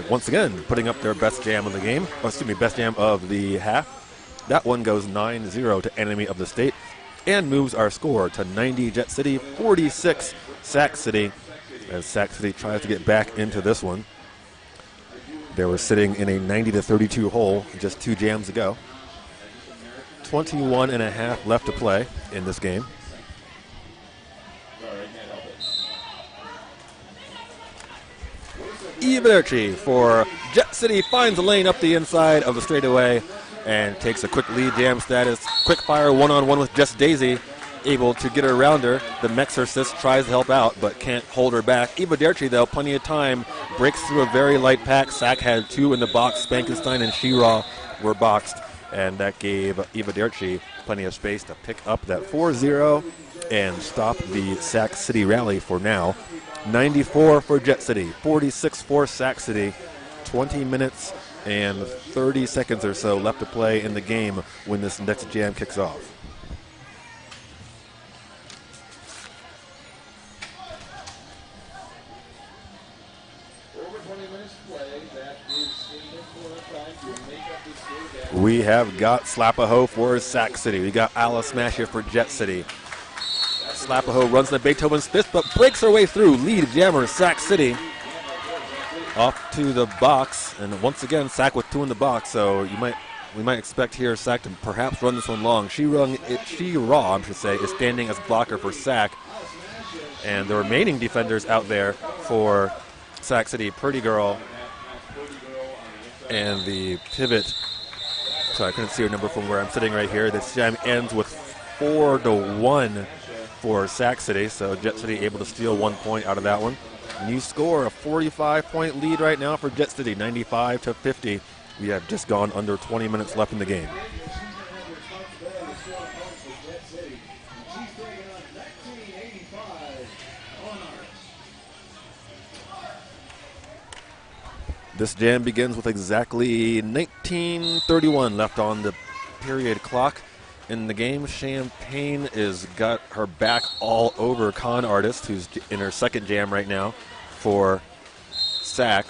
once again, putting up their best jam of the game. Best jam of the half. That one goes 9-0 to Enemy of the State and moves our score to 90 Jet City, 46 Sac City, as Sac City tries to get back into this one. They were sitting in a 90-32 hole just 2 jams ago. 21 and a half left to play in this game. Iverchi for Jet City finds a lane up the inside of the straightaway and takes a quick lead jam status. Quick fire one-on-one with Just Daisy. able to get around her. The Mexorcist tries to help out, but can't hold her back. Eva Derchi, though, plenty of time, breaks through a very light pack. Sack had 2 in the box. Spankenstein and She-Ra were boxed, and that gave Eva Derchi plenty of space to pick up that 4-0 and stop the Sac City rally for now. 94 for Jet City, 46 for Sac City. 20 minutes and 30 seconds or so left to play in the game when this next jam kicks off. We have got Slapaho for Sac City. We got Alice Smasher for Jet City. Slapaho runs the Beethoven's Fist, but breaks her way through. Lead jammer, Sac City. Off to the box, and once again, Sac with 2 in the box, so we might expect here Sac to perhaps run this one long. She-Ra, is standing as blocker for Sac. And the remaining defenders out there for Sac City, Pretty Girl, and the pivot. So I couldn't see her number from where I'm sitting right here. This jam ends with 4-1 for Sac City, so Jet City able to steal 1 point out of that one. New score, a 45-point lead right now for Jet City, 95-50. We have just gone under 20 minutes left in the game. This jam begins with exactly 19:31 left on the period clock in the game. Champagne is got her back all over Con Artist, who's in her second jam right now for Sac.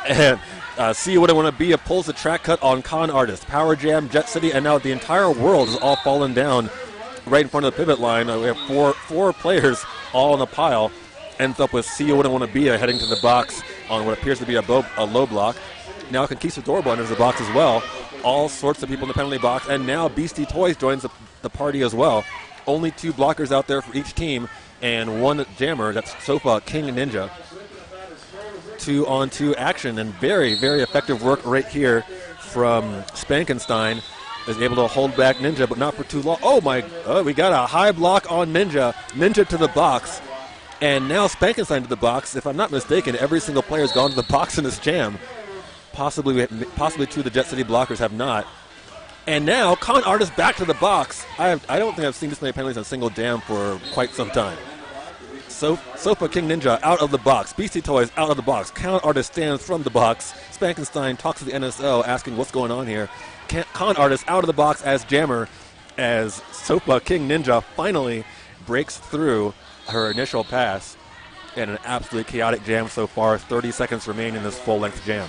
And see what I want to be. Pulls the track cut on Con Artist. Power Jam, Jet City, and now the entire world is all fallen down right in front of the pivot line. We have four players all in a pile. Ends up with See What I Want to Be heading to the box on what appears to be a low block. Now Conquistador enters the box as well. All sorts of people in the penalty box. And now Beastie Toys joins the party as well. Only 2 blockers out there for each team and 1 jammer. That's Sofa King Ninja. 2-on-2 action and very, very effective work right here from Spankenstein. Is able to hold back Ninja, but not for too long. We got a high block on Ninja. Ninja to the box. And now Spankenstein to the box. If I'm not mistaken, every single player has gone to the box in this jam. Possibly 2 of the Jet City blockers have not. And now Con Artist back to the box. I don't think I've seen this many penalties in a single jam for quite some time. Sofa King Ninja out of the box. Beastie Toys out of the box. Con Artist stands from the box. Spankenstein talks to the NSO asking what's going on here. Con Artist out of the box as jammer as Sofa King Ninja finally breaks through her initial pass. And an absolutely chaotic jam so far. 30 seconds remain in this full-length jam.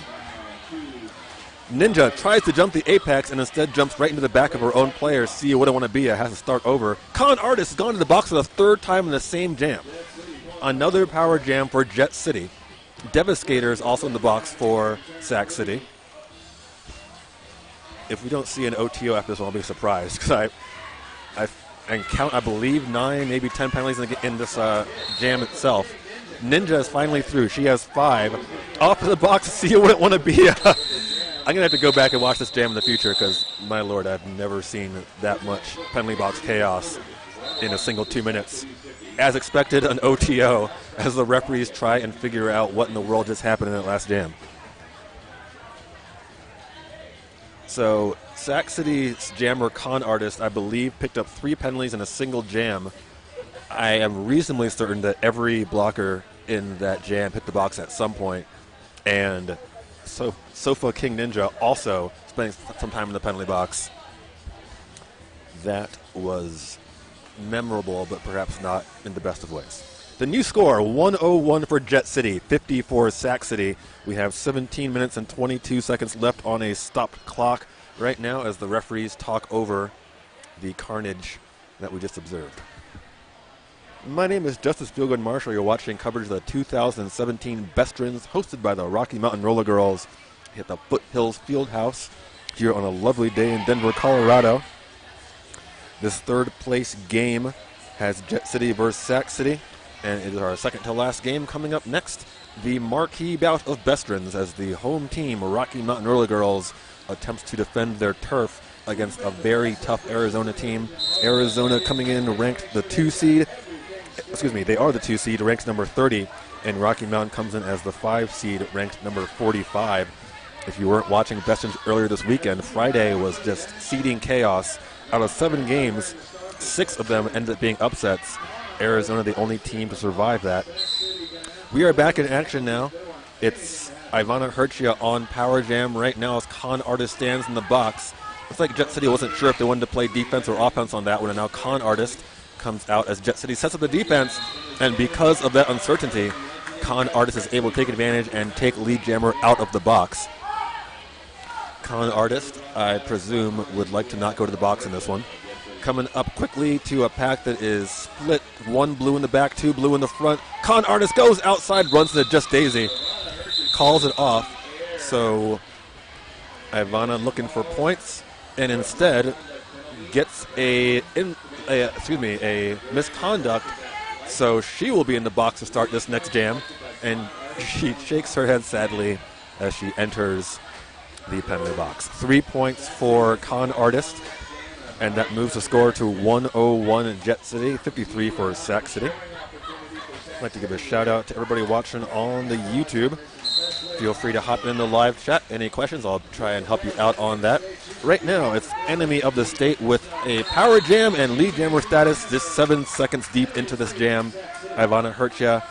Ninja tries to jump the apex and instead jumps right into the back of her own player. See What I Want to Be has to start over. Con Artist has gone to the box for the 3rd time in the same jam. Another power jam for Jet City. Devastator is also in the box for Sac City. If we don't see an OTO after this one, I'll be surprised because I count, I believe, 9, maybe 10 penalties in this jam itself. Ninja is finally through. She has 5. Off to the box to See What I Want to Be. I'm going to have to go back and watch this jam in the future because, my lord, I've never seen that much penalty box chaos in a single 2 minutes. As expected, an OTO as the referees try and figure out what in the world just happened in that last jam. So, Sac City's jammer Con Artist, I believe, picked up 3 penalties in a single jam. I am reasonably certain that every blocker in that jam hit the box at some point. And Sofa King Ninja also spending some time in the penalty box. That was memorable, but perhaps not in the best of ways. The new score, 101 for Jet City, 50 for Sac City. We have 17 minutes and 22 seconds left on a stopped clock right now as the referees talk over the carnage that we just observed. My name is Justice Feelgood Marshall. You're watching coverage of the 2017 BESTERNS hosted by the Rocky Mountain Roller Girls at the Foothills Fieldhouse here on a lovely day in Denver, Colorado. This 3rd place game has Jet City versus Sac City, and it is our second to last game. Coming up next, the marquee bout of BESTERNS as the home team, Rocky Mountain Roller Girls, attempts to defend their turf against a very tough Arizona team. Arizona coming in ranked the 2 seed. Excuse me, they are the 2 seed, ranked number 30, and Rocky Mountain comes in as the 5 seed, ranked number 45. If you weren't watching BESTERNS earlier this weekend, Friday was just seeding chaos. Out of 7 games, 6 of them ended up being upsets. Arizona, the only team to survive that. We are back in action now. It's Ivana Hercia on Power Jam right now as Con Artist stands in the box. Looks like Jet City wasn't sure if they wanted to play defense or offense on that one, and now Con Artist comes out as Jet City sets up the defense, and because of that uncertainty, Con Artist is able to take advantage and take Lead Jammer out of the box. Con Artist, I presume, would like to not go to the box in this one. Coming up quickly to a pack that is split. 1 blue in the back, 2 blue in the front. Con Artist goes outside, runs into Just Daisy. Calls it off. So Ivana looking for points, and instead gets a misconduct. So she will be in the box to start this next jam, and she shakes her head sadly as she enters the penalty box. 3 points for Con Artist, and that moves the score to 101 in Jet City, 53 for Sac City. I'd like to give a shout out to everybody watching on the YouTube. Feel free to hop in the live chat. Any questions, I'll try and help you out on that. Right now, it's Enemy of the State with a Power Jam and Lead Jammer status, just 7 seconds deep into this jam. Ivana Hercia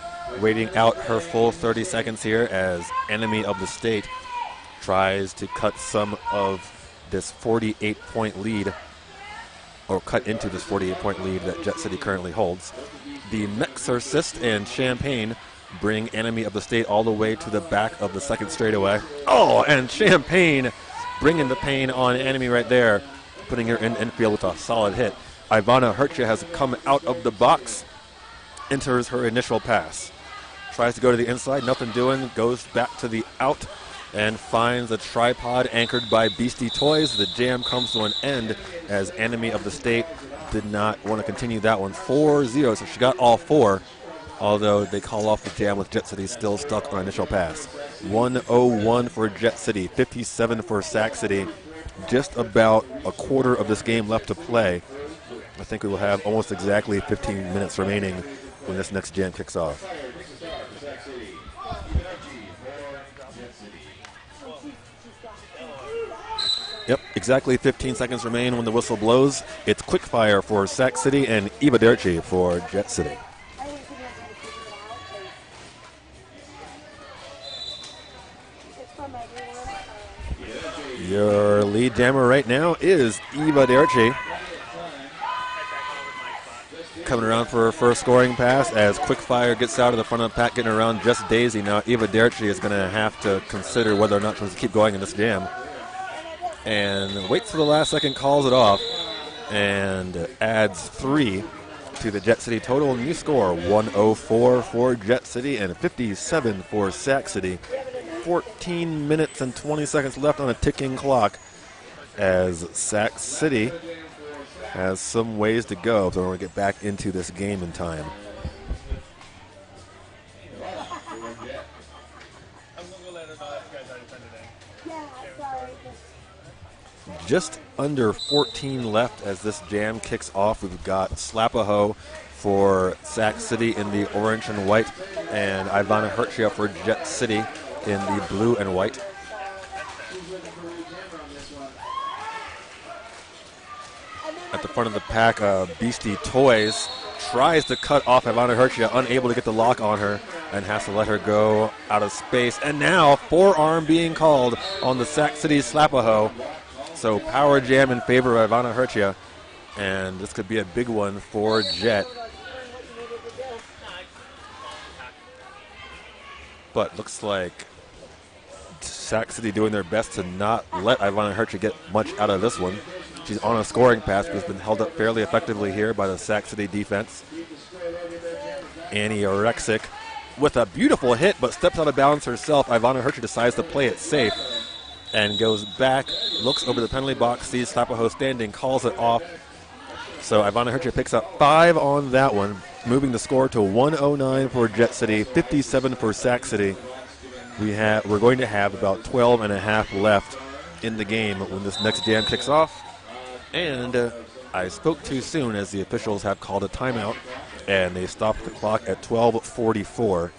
waiting out her full 30 seconds here as Enemy of the State tries to cut some of this 48-point lead, or cut into this 48-point lead that Jet City currently holds. The Mexorcist and Champagne bring Enemy of the State all the way to the back of the second straightaway. Oh, and Champagne bringing the pain on Enemy right there, putting her in infield with a solid hit. Ivana Hercia has come out of the box, enters her initial pass. Tries to go to the inside, nothing doing, goes back to the out, and finds a tripod anchored by Beastie Toys. The jam comes to an end as Enemy of the State did not want to continue that one. 4-0, so she got all 4, although they call off the jam with Jet City still stuck on initial pass. 101 for Jet City, 57 for Sac City. Just about a quarter of this game left to play. I think we will have almost exactly 15 minutes remaining when this next jam kicks off. Yep, exactly 15 seconds remain when the whistle blows. It's quick fire for Sac City and Eva Derchi for Jet City. Your lead jammer right now is Eva Derchi. Coming around for her first scoring pass as Quickfire gets out of the front of the pack, getting around Just Daisy. Now Eva Derchi is going to have to consider whether or not she wants to keep going in this jam. And waits for the last second, calls it off, and adds 3 to the Jet City total. New score, 104 for Jet City and 57 for Sac City. 14 minutes and 20 seconds left on a ticking clock as Sac City has some ways to go if they want to get back into this game in time. Just under 14 left as this jam kicks off. We've got Slap-a-Ho for Sac City in the orange and white, and Ivana Hercia for Jet City in the blue and white. At the front of the pack, Beastie Toys tries to cut off Ivana Hercia, unable to get the lock on her, and has to let her go out of space. And now, forearm being called on the Sac City Slap-a-Ho. So power jam in favor of Ivana Hercia, and this could be a big one for Jet. But looks like Sac City doing their best to not let Ivana Hercia get much out of this one. She's on a scoring pass, but has been held up fairly effectively here by the Sac City defense. Annie Orexic with a beautiful hit, but steps out of bounds herself. Ivana Hercia decides to play it safe and goes back, looks over the penalty box, sees Slap-a-Ho standing, calls it off. So Ivana Hercia picks up 5 on that one, moving the score to 109 for Jet City, 57 for Sac City. We're going to have about 12 and a half left in the game when this next jam kicks off. And I spoke too soon, as the officials have called a timeout, and they stopped the clock at 12:44.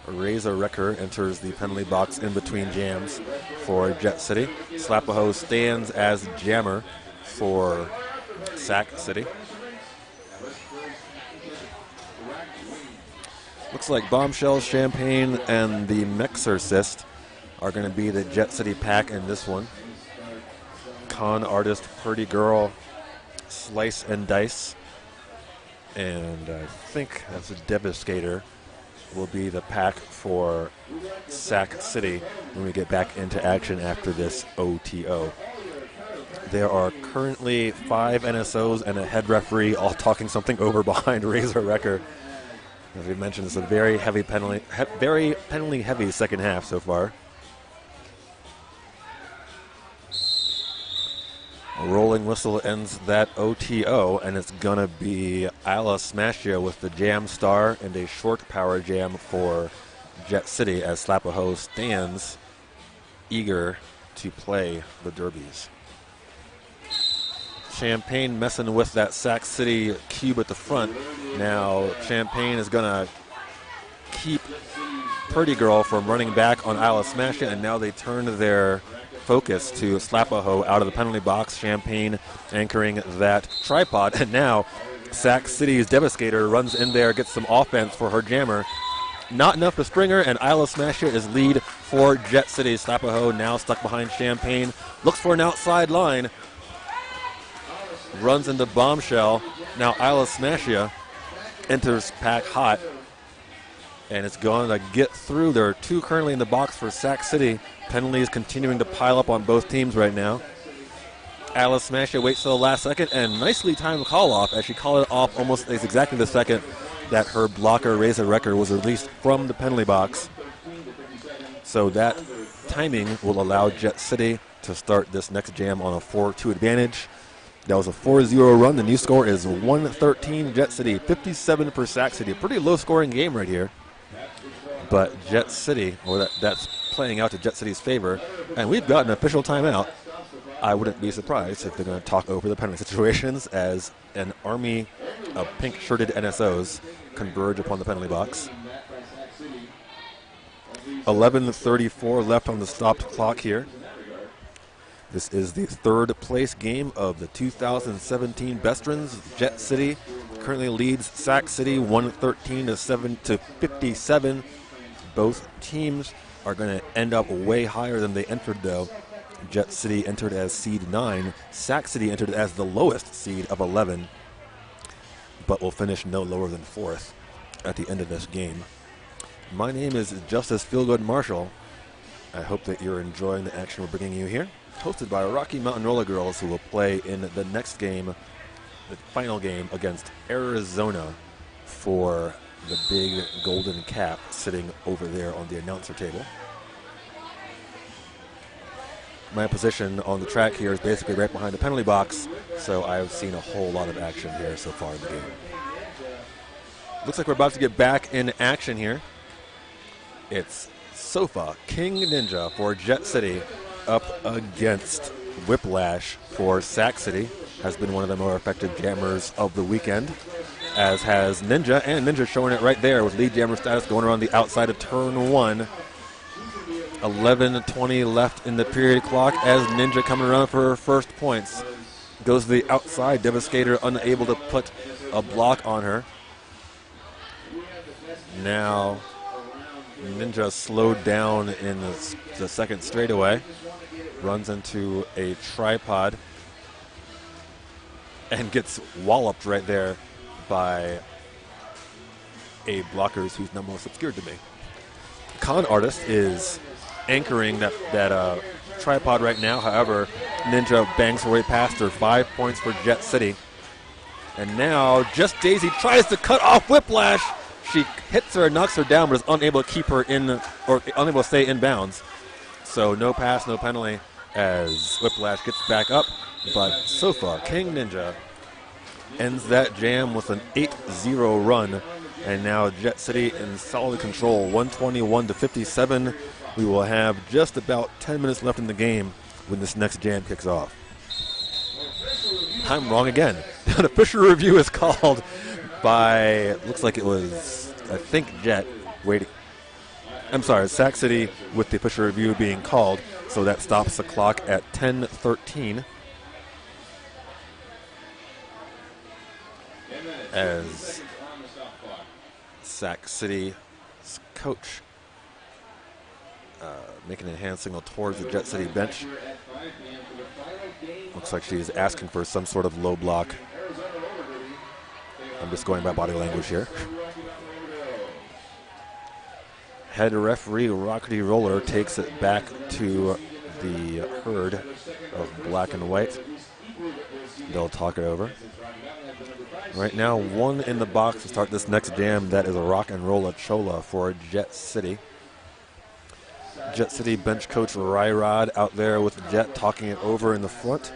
Razor Wrecker enters the penalty box in between jams for Jet City. Slapaho stands as jammer for Sac City. Looks like Bombshell, Champagne, and the Mexorcist are going to be the Jet City pack in this one. Con Artist, Pretty Girl, Slice and Dice, and I think that's a Devastator will be the pack for Sac City when we get back into action after this OTO. There are currently 5 NSOs and a head referee all talking something over behind Razor Wrecker. As we mentioned, it's a very heavy very penalty heavy second half so far. A rolling whistle ends that OTO, and it's going to be Isla Smashia with the jam star and a short power jam for Jet City as Slapaho stands eager to play the derbies. Champagne messing with that Sac City cube at the front. Now Champagne is going to keep Pretty Girl from running back on Isla Smashia, and now they turn their focus to Slapaho out of the penalty box. Champagne anchoring that tripod, and now Sac City's Devastator runs in there, gets some offense for her jammer. Not enough to spring her, and Isla Smasher is lead for Jet City. Slapaho now stuck behind Champagne, looks for an outside line, runs into Bombshell. Now Isla Smashia enters pack hot, and it's going to get through. There are 2 currently in the box for Sac City. Penalties continuing to pile up on both teams right now. Alice Smasher waits till the last second and nicely timed call off, as she called it off almost exactly the second that her blocker Razor Wrecker was released from the penalty box. So that timing will allow Jet City to start this next jam on a 4-2 advantage. That was a 4-0 run. The new score is 113 Jet City, 57 for Sac City. A pretty low scoring game right here. But Jet City, or that's playing out to Jet City's favor. And we've got an official timeout. I wouldn't be surprised if they're going to talk over the penalty situations as an army of pink-shirted NSOs converge upon the penalty box. 11:34 left on the stopped clock here. This is the 3rd place game of the 2017 BESTERNS. Jet City currently leads Sac City 113 to 57. Both teams are going to end up way higher than they entered, though. Jet City entered as seed 9. Sac City entered as the lowest seed of 11, but will finish no lower than 4th at the end of this game. My name is Justice Feelgood Marshall. I hope that you're enjoying the action we're bringing you here. Hosted by Rocky Mountain Roller Girls, who will play in the next game, the final game, against Arizona for the big golden cap sitting over there on the announcer table. My position on the track here is basically right behind the penalty box, so I've seen a whole lot of action here so far in the game. Looks like we're about to get back in action here. It's Sofa King Ninja for Jet City up against Whiplash for Sac City. Has been one of the more effective jammers of the weekend, as has Ninja, and Ninja showing it right there with lead jammer status going around the outside of turn 1. 11:20 left in the period clock as Ninja coming around for her first points. Goes to the outside, Devastator unable to put a block on her. Now Ninja slowed down in the second straightaway. Runs into a tripod and gets walloped right there by a blockers whose number was obscured to me. Con Artist is anchoring that tripod right now. However, Ninja bangs her way past her. 5 points for Jet City. And now Just Daisy tries to cut off Whiplash. She hits her and knocks her down, but is unable to keep her in, or unable to stay in bounds. So no pass, no penalty as Whiplash gets back up. But Sofa King Ninja ends that jam with an 8-0 run. And now Jet City in solid control, 121 to 57. We will have just about 10 minutes left in the game when this next jam kicks off. I'm wrong again. The official review is called by, looks like it was, I think, Jet. Waiting. I'm sorry, Sac City with the official review being called, so that stops the clock at 10:13. As Sac City's coach making a hand signal towards the Jet City bench. Looks like she's asking for some sort of low block. I'm just going by body language here. Head referee Rockety Roller takes it back to the herd of black and white. They'll talk it over. Right now, one in the box to start this next jam. That is a Rock and Rolla Chola for Jet City. Jet City bench coach Ryrod out there with Jet talking it over in the front.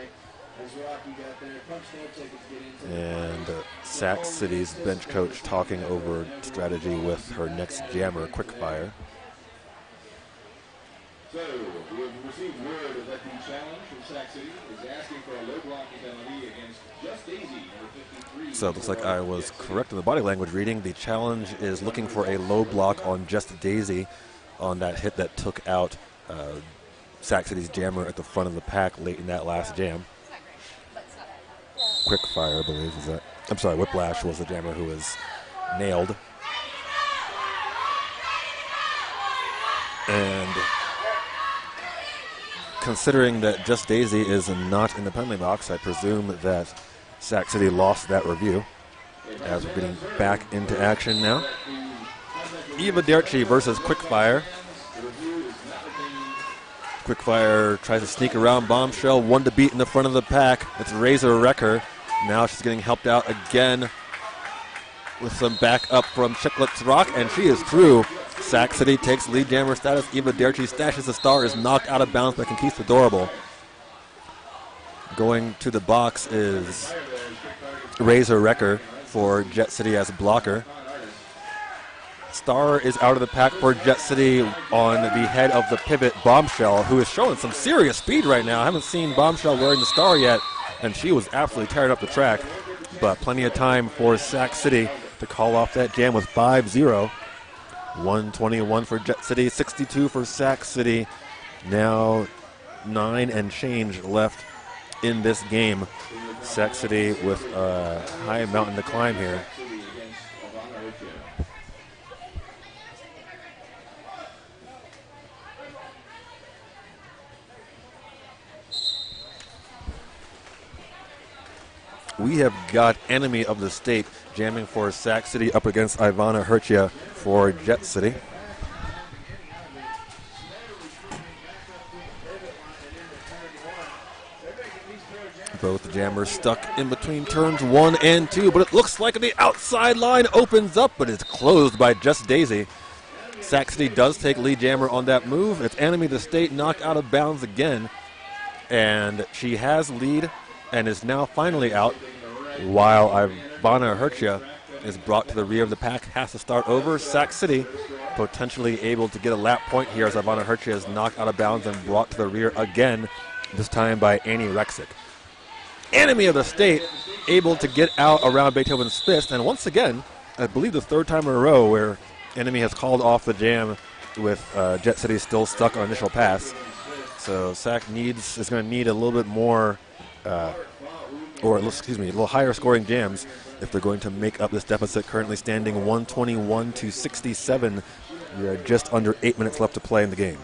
And Sac City's bench coach talking over strategy with her next jammer, Quickfire.
So, we have received word that the challenge from Sac City is asking for a low blocking penalty against Just Daisy, number 53.
So it looks like I was correct in the body language reading. The challenge is looking for a low block on Just Daisy on that hit that took out Sac City's jammer at the front of the pack late in that last jam. Quickfire, I believe, is that. I'm sorry, Whiplash was the jammer who was nailed. And considering that Just Daisy is not in the penalty box, I presume that Sac City lost that review. As we're getting back into action now. Eva Derchi versus Quickfire. Quickfire tries to sneak around Bombshell, one to beat in the front of the pack. It's Razor Wrecker. Now she's getting helped out again with some backup from Chicklets Rock, and she is through. Sac City takes lead jammer status. Eva Derchi stashes the star, is knocked out of bounds by Conquistadorable. Going to the box is Razor Wrecker for Jet City as a blocker. Star is out of the pack for Jet City on the head of the pivot, Bombshell, who is showing some serious speed right now. I haven't seen Bombshell wearing the star yet, and she was absolutely tearing up the track. But plenty of time for Sac City to call off that jam with 5-0. 121 for Jet City, 62 for Sac City. Now 9 and change left in this game. Sac City with a high mountain to climb here. We have got Enemy of the State jamming for Sac City up against Ivana Hertia for Jet City. Both jammers stuck in between turns 1 and 2, but it looks like the outside line opens up, but it's closed by Just Daisy. Sac City does take lead jammer on that move. It's Enemy of the State knocked out of bounds again, and she has lead and is now finally out, while Ivana Hertia is brought to the rear of the pack, has to start over. Sac City potentially able to get a lap point here as Ivana Hertia is knocked out of bounds and brought to the rear again, this time by Annie Rexick. Enemy of the State able to get out around Beethoven's fist, and once again, I believe the third time in a row where Enemy has called off the jam with Jet City still stuck on initial pass. So Sac is going to need a little bit more a little higher scoring jams if they're going to make up this deficit, currently standing 121 to 67. We are just under 8 minutes left to play in the game.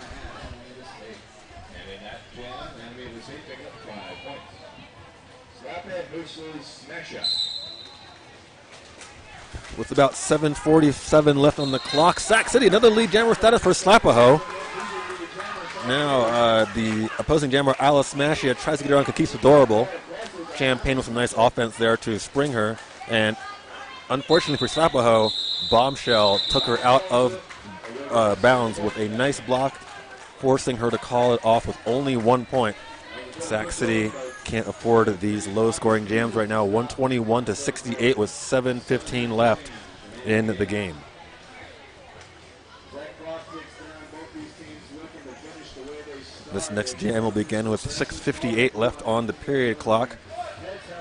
With about 7:47 left on the clock, Sac City, another lead jammer status for Slapaho. Now the opposing jammer, Alice Smashia, tries to get around Conquistadorable. Champagne with some nice offense there to spring her. And unfortunately for Slapaho, Bombshell took her out of bounds with a nice block, forcing her to call it off with only 1 point. Sac City can't afford these low-scoring jams right now. 121 to 68 with 7:15 left in the game. This next jam will begin with 6:58 left on the period clock.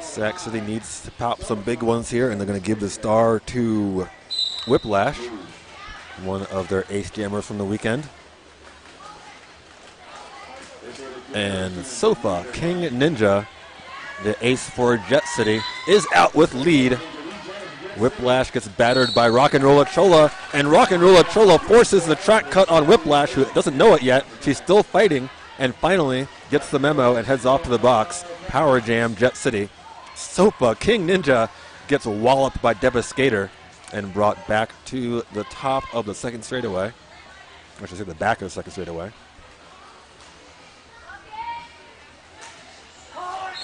Sac City needs to pop some big ones here, and they're going to give the star to Whiplash, one of their ace jammers from the weekend. And Sofa King Ninja, the ace for Jet City, is out with lead. Whiplash gets battered by Rock and Rolla Chola, and Rock and Rolla Chola forces the track cut on Whiplash, who doesn't know it yet. She's still fighting, and finally gets the memo and heads off to the box. Power jam Jet City. Sofa King Ninja gets walloped by Devastator and brought back to the top of the second straightaway. I should say the back of the second straightaway.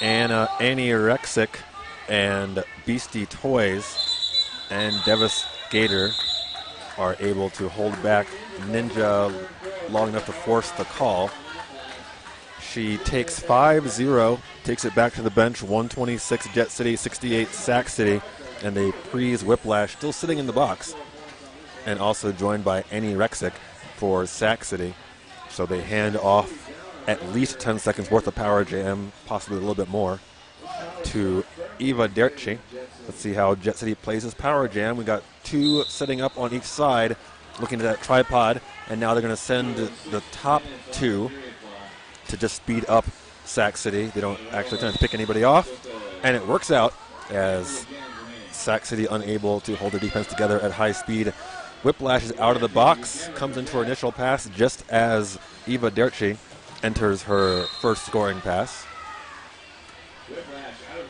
Annie Rexic and Beastie Toys and Devastator are able to hold back Ninja long enough to force the call. She takes 5-0, takes it back to the bench, 126 Jet City, 68 Sac City, and they freeze Whiplash, still sitting in the box, and also joined by Annie Rexic for Sac City. So they hand off at least 10 seconds worth of power jam, possibly a little bit more, to Eva Derci. Let's see how Jet City plays his power jam. We got two setting up on each side, looking at that tripod, and now they're going to send the top two to just speed up Sac City. They don't actually try to pick anybody off, and it works out as Sac City unable to hold their defense together at high speed. Whiplash is out of the box, comes into her initial pass just as Eva Derci enters her first scoring pass.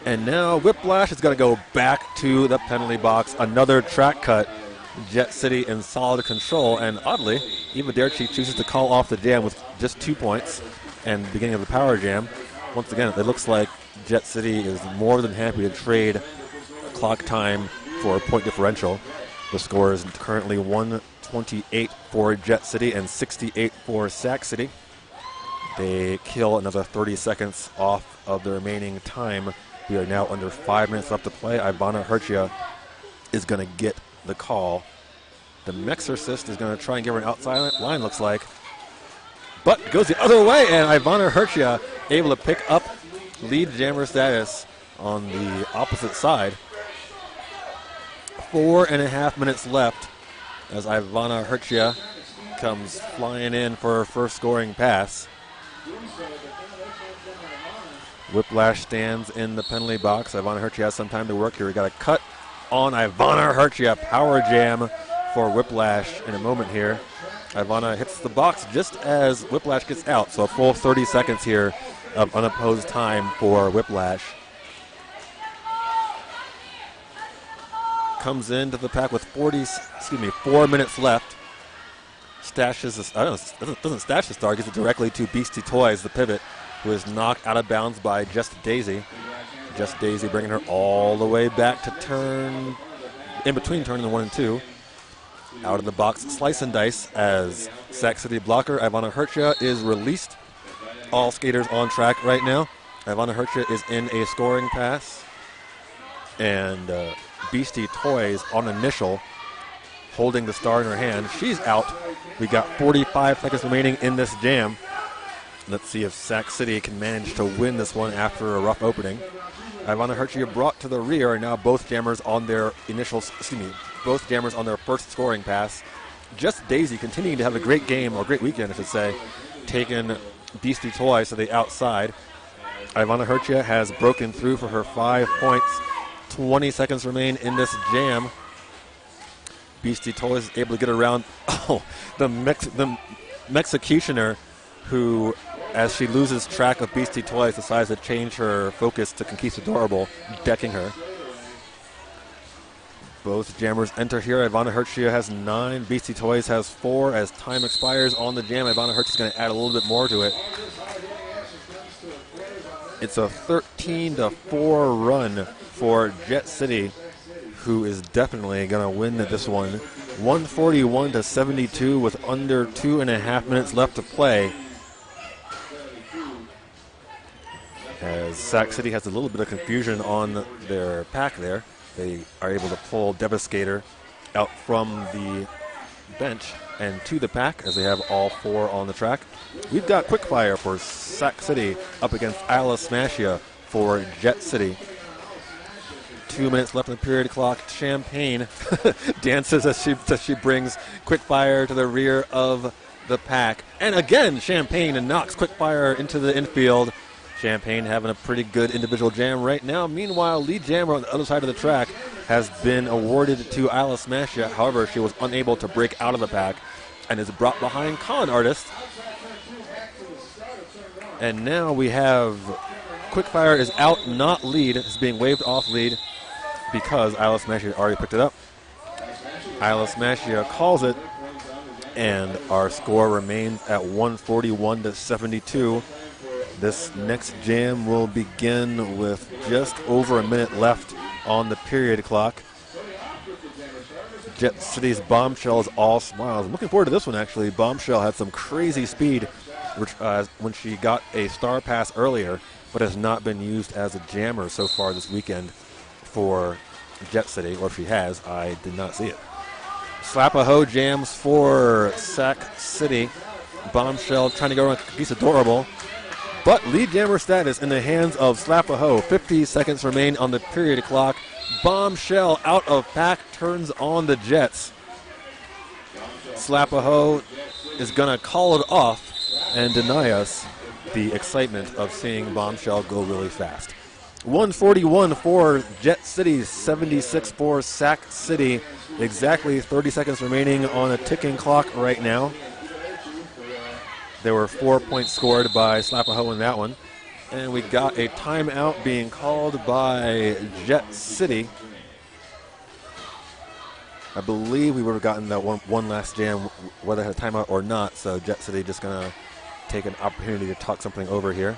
And now Whiplash is going to go back to the penalty box. Another track cut. Jet City in solid control, and oddly, Eva Derci chooses to call off the jam with just 2 points and beginning of the power jam. Once again, it looks like Jet City is more than happy to trade clock time for a point differential. The score is currently 128 for Jet City and 68 for Sac City. They kill another 30 seconds off of the remaining time. We are now under 5 minutes left to play. Ivana Hercia is going to get the call. The Mexorcist is going to try and give her an outside line, looks like. But it goes the other way, and Ivana Hercia able to pick up lead jammer status on the opposite side. 4.5 minutes left as Ivana Hercia comes flying in for her first scoring pass. Whiplash stands in the penalty box. Ivana Hercia has some time to work here. We got a cut on Ivana Hercia. Power jam for Whiplash in a moment here. Ivana hits the box just as Whiplash gets out. So a full 30 seconds here of unopposed time for Whiplash. Comes into the pack with 4 minutes left. Stashes doesn't stash the star, gives it directly to Beastie Toys, the pivot, who is knocked out of bounds by Just Daisy. Just Daisy bringing her all the way back to turn, in between turn 1 and 2. Out of the box, slice and dice as Sac City blocker. Ivana Hercia is released. All skaters on track right now. Ivana Hercia is in a scoring pass. And Beastie Toys on initial, holding the star in her hand. She's out. We got 45 seconds remaining in this jam. Let's see if Sac City can manage to win this one after a rough opening. Ivana Hercia brought to the rear, and now both jammers on their both jammers on their first scoring pass. Just Daisy continuing to have a great game, or great weekend, I should say, taking Beastie Toys to the outside. Ivana Hercia has broken through for her 5 points. 20 seconds remain in this jam. Beastie Toys is able to get around the Mexicutioner, who, as she loses track of Beastie Toys, decides to change her focus to Conquistadorable, decking her. Both jammers enter here. Ivana Hercia has 9. Beastie Toys has 4. As time expires on the jam, Ivana Hercia is going to add a little bit more to it. It's a 13-4 run for Jet City, who is definitely going to win this one. 141-72 with under 2.5 minutes left to play. As Sac City has a little bit of confusion on their pack there. They are able to pull Devastator out from the bench and to the pack, as they have all 4 on the track. We've got Quickfire for Sac City up against Isla Smashia for Jet City. 2 minutes left in the period clock. Champagne dances as she brings Quickfire to the rear of the pack. And again, Champagne knocks Quickfire into the infield. Champagne having a pretty good individual jam right now. Meanwhile, lead jammer on the other side of the track has been awarded to Isla Smashia. However, she was unable to break out of the pack and is brought behind Con Artist. And now we have Quickfire is out, not lead. Is being waved off lead because Isla Smashia already picked it up. Isla Smashia calls it, and our score remains at 141-72. This next jam will begin with just over a minute left on the period clock. Jet City's Bombshell is all smiles. I'm looking forward to this one, actually. Bombshell had some crazy speed when she got a star pass earlier, but has not been used as a jammer so far this weekend for Jet City, or if she has, I did not see it. Slap-a-Ho jams for Sac City. Bombshell trying to go around Piece Adorable. But lead jammer status in the hands of Slap-a-Ho. 50 seconds remain on the period clock. Bombshell out of pack turns on the Jets. Slap-a-Ho is going to call it off and deny us the excitement of seeing Bombshell go really fast. 141 for Jet City, 76 for Sac City. Exactly 30 seconds remaining on a ticking clock right now. There were 4 points scored by Slap-a-Ho in that one. And we got a timeout being called by Jet City. I believe we would have gotten that one last jam, whether it had a timeout or not. So Jet City just going to take an opportunity to talk something over here.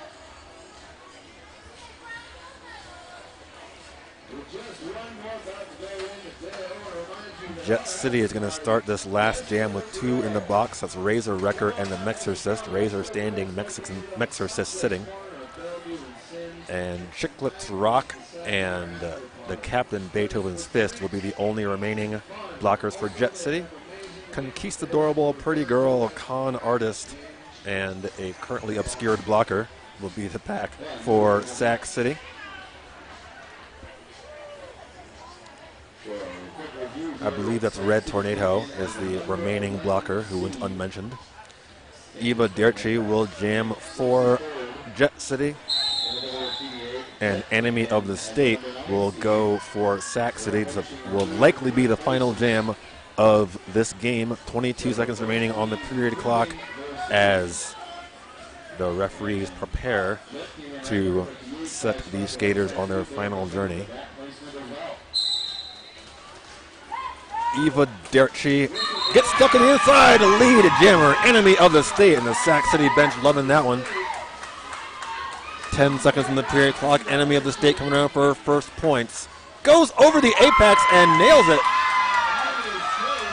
Jet City is going to start this last jam with 2 in the box. That's Razor Wrecker and the Mexorcist. Razor standing, Mexorcist sitting. And Chicklets Rock and the Captain Beethoven's Fist will be the only remaining blockers for Jet City. Conquistadorable, Pretty Girl, Con Artist, and a currently obscured blocker will be the pack for Sac City. I believe that's Red Tornado is the remaining blocker who went unmentioned. Eva Derchi will jam for Jet City. And Enemy of the State will go for Sac City. This will likely be the final jam of this game. 22 seconds remaining on the period clock as the referees prepare to set these skaters on their final journey. Eva Derchi gets stuck in the inside. Lead jammer, Enemy of the State, and the Sac City bench loving that one. 10 seconds on the period clock. Enemy of the State coming around for her first points. Goes over the apex and nails it.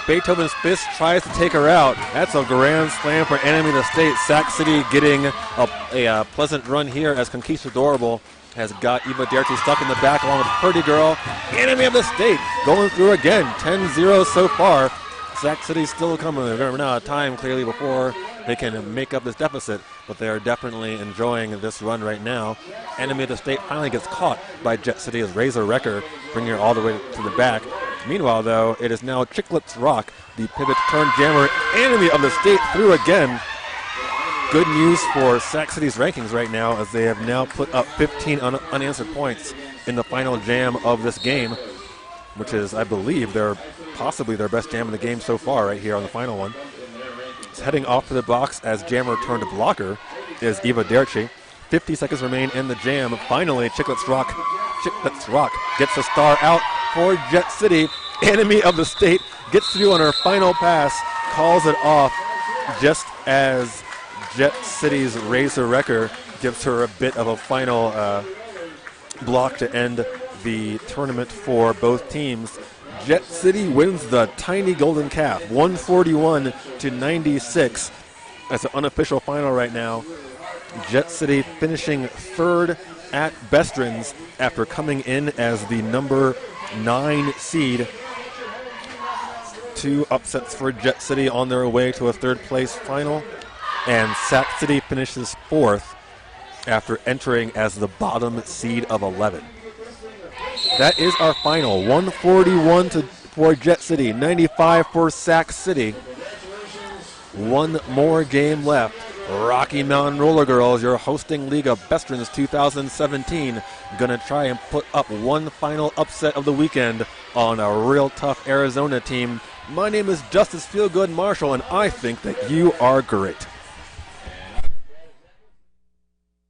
Beethoven's Fist tries to take her out. That's a grand slam for Enemy of the State. Sac City getting a pleasant run here as Conquistadorable has got Eva Derchi stuck in the back along with Pretty Girl. Enemy of the State going through again. 10-0 so far. Sac City's still coming. They're going to run out of time clearly before they can make up this deficit, but they are definitely enjoying this run right now. Enemy of the State finally gets caught by Jet City as Razor Wrecker, bringing her all the way to the back. Meanwhile, though, it is now Chicklets Rock, the pivot turn jammer. Enemy of the State through again. Good news for Sac City's rankings right now, as they have now put up 15 unanswered points in the final jam of this game, which is, I believe, possibly their best jam of the game so far right here on the final one. It's heading off to the box as jammer turned blocker is Eva Derchi. 50 seconds remain in the jam. Finally, Chicklets Rock gets the star out for Jet City. Enemy of the State gets through on her final pass, calls it off just as Jet City's Razor Wrecker gives her a bit of a final block to end the tournament for both teams. Jet City wins the tiny golden calf, 141-96. That's an unofficial final right now. Jet City finishing third at BESTERNS after coming in as the number 9 seed 2 upsets for Jet City on their way to a third place final. And Sac City finishes 4th after entering as the bottom seed of 11. That is our final. 141 for Jet City, 95 for Sac City. One more game left. Rocky Mountain Roller Girls, your hosting league of BESTERNS 2017, gonna try and put up one final upset of the weekend on a real tough Arizona team. My name is Justice Feelgood Marshall, and I think that you are great.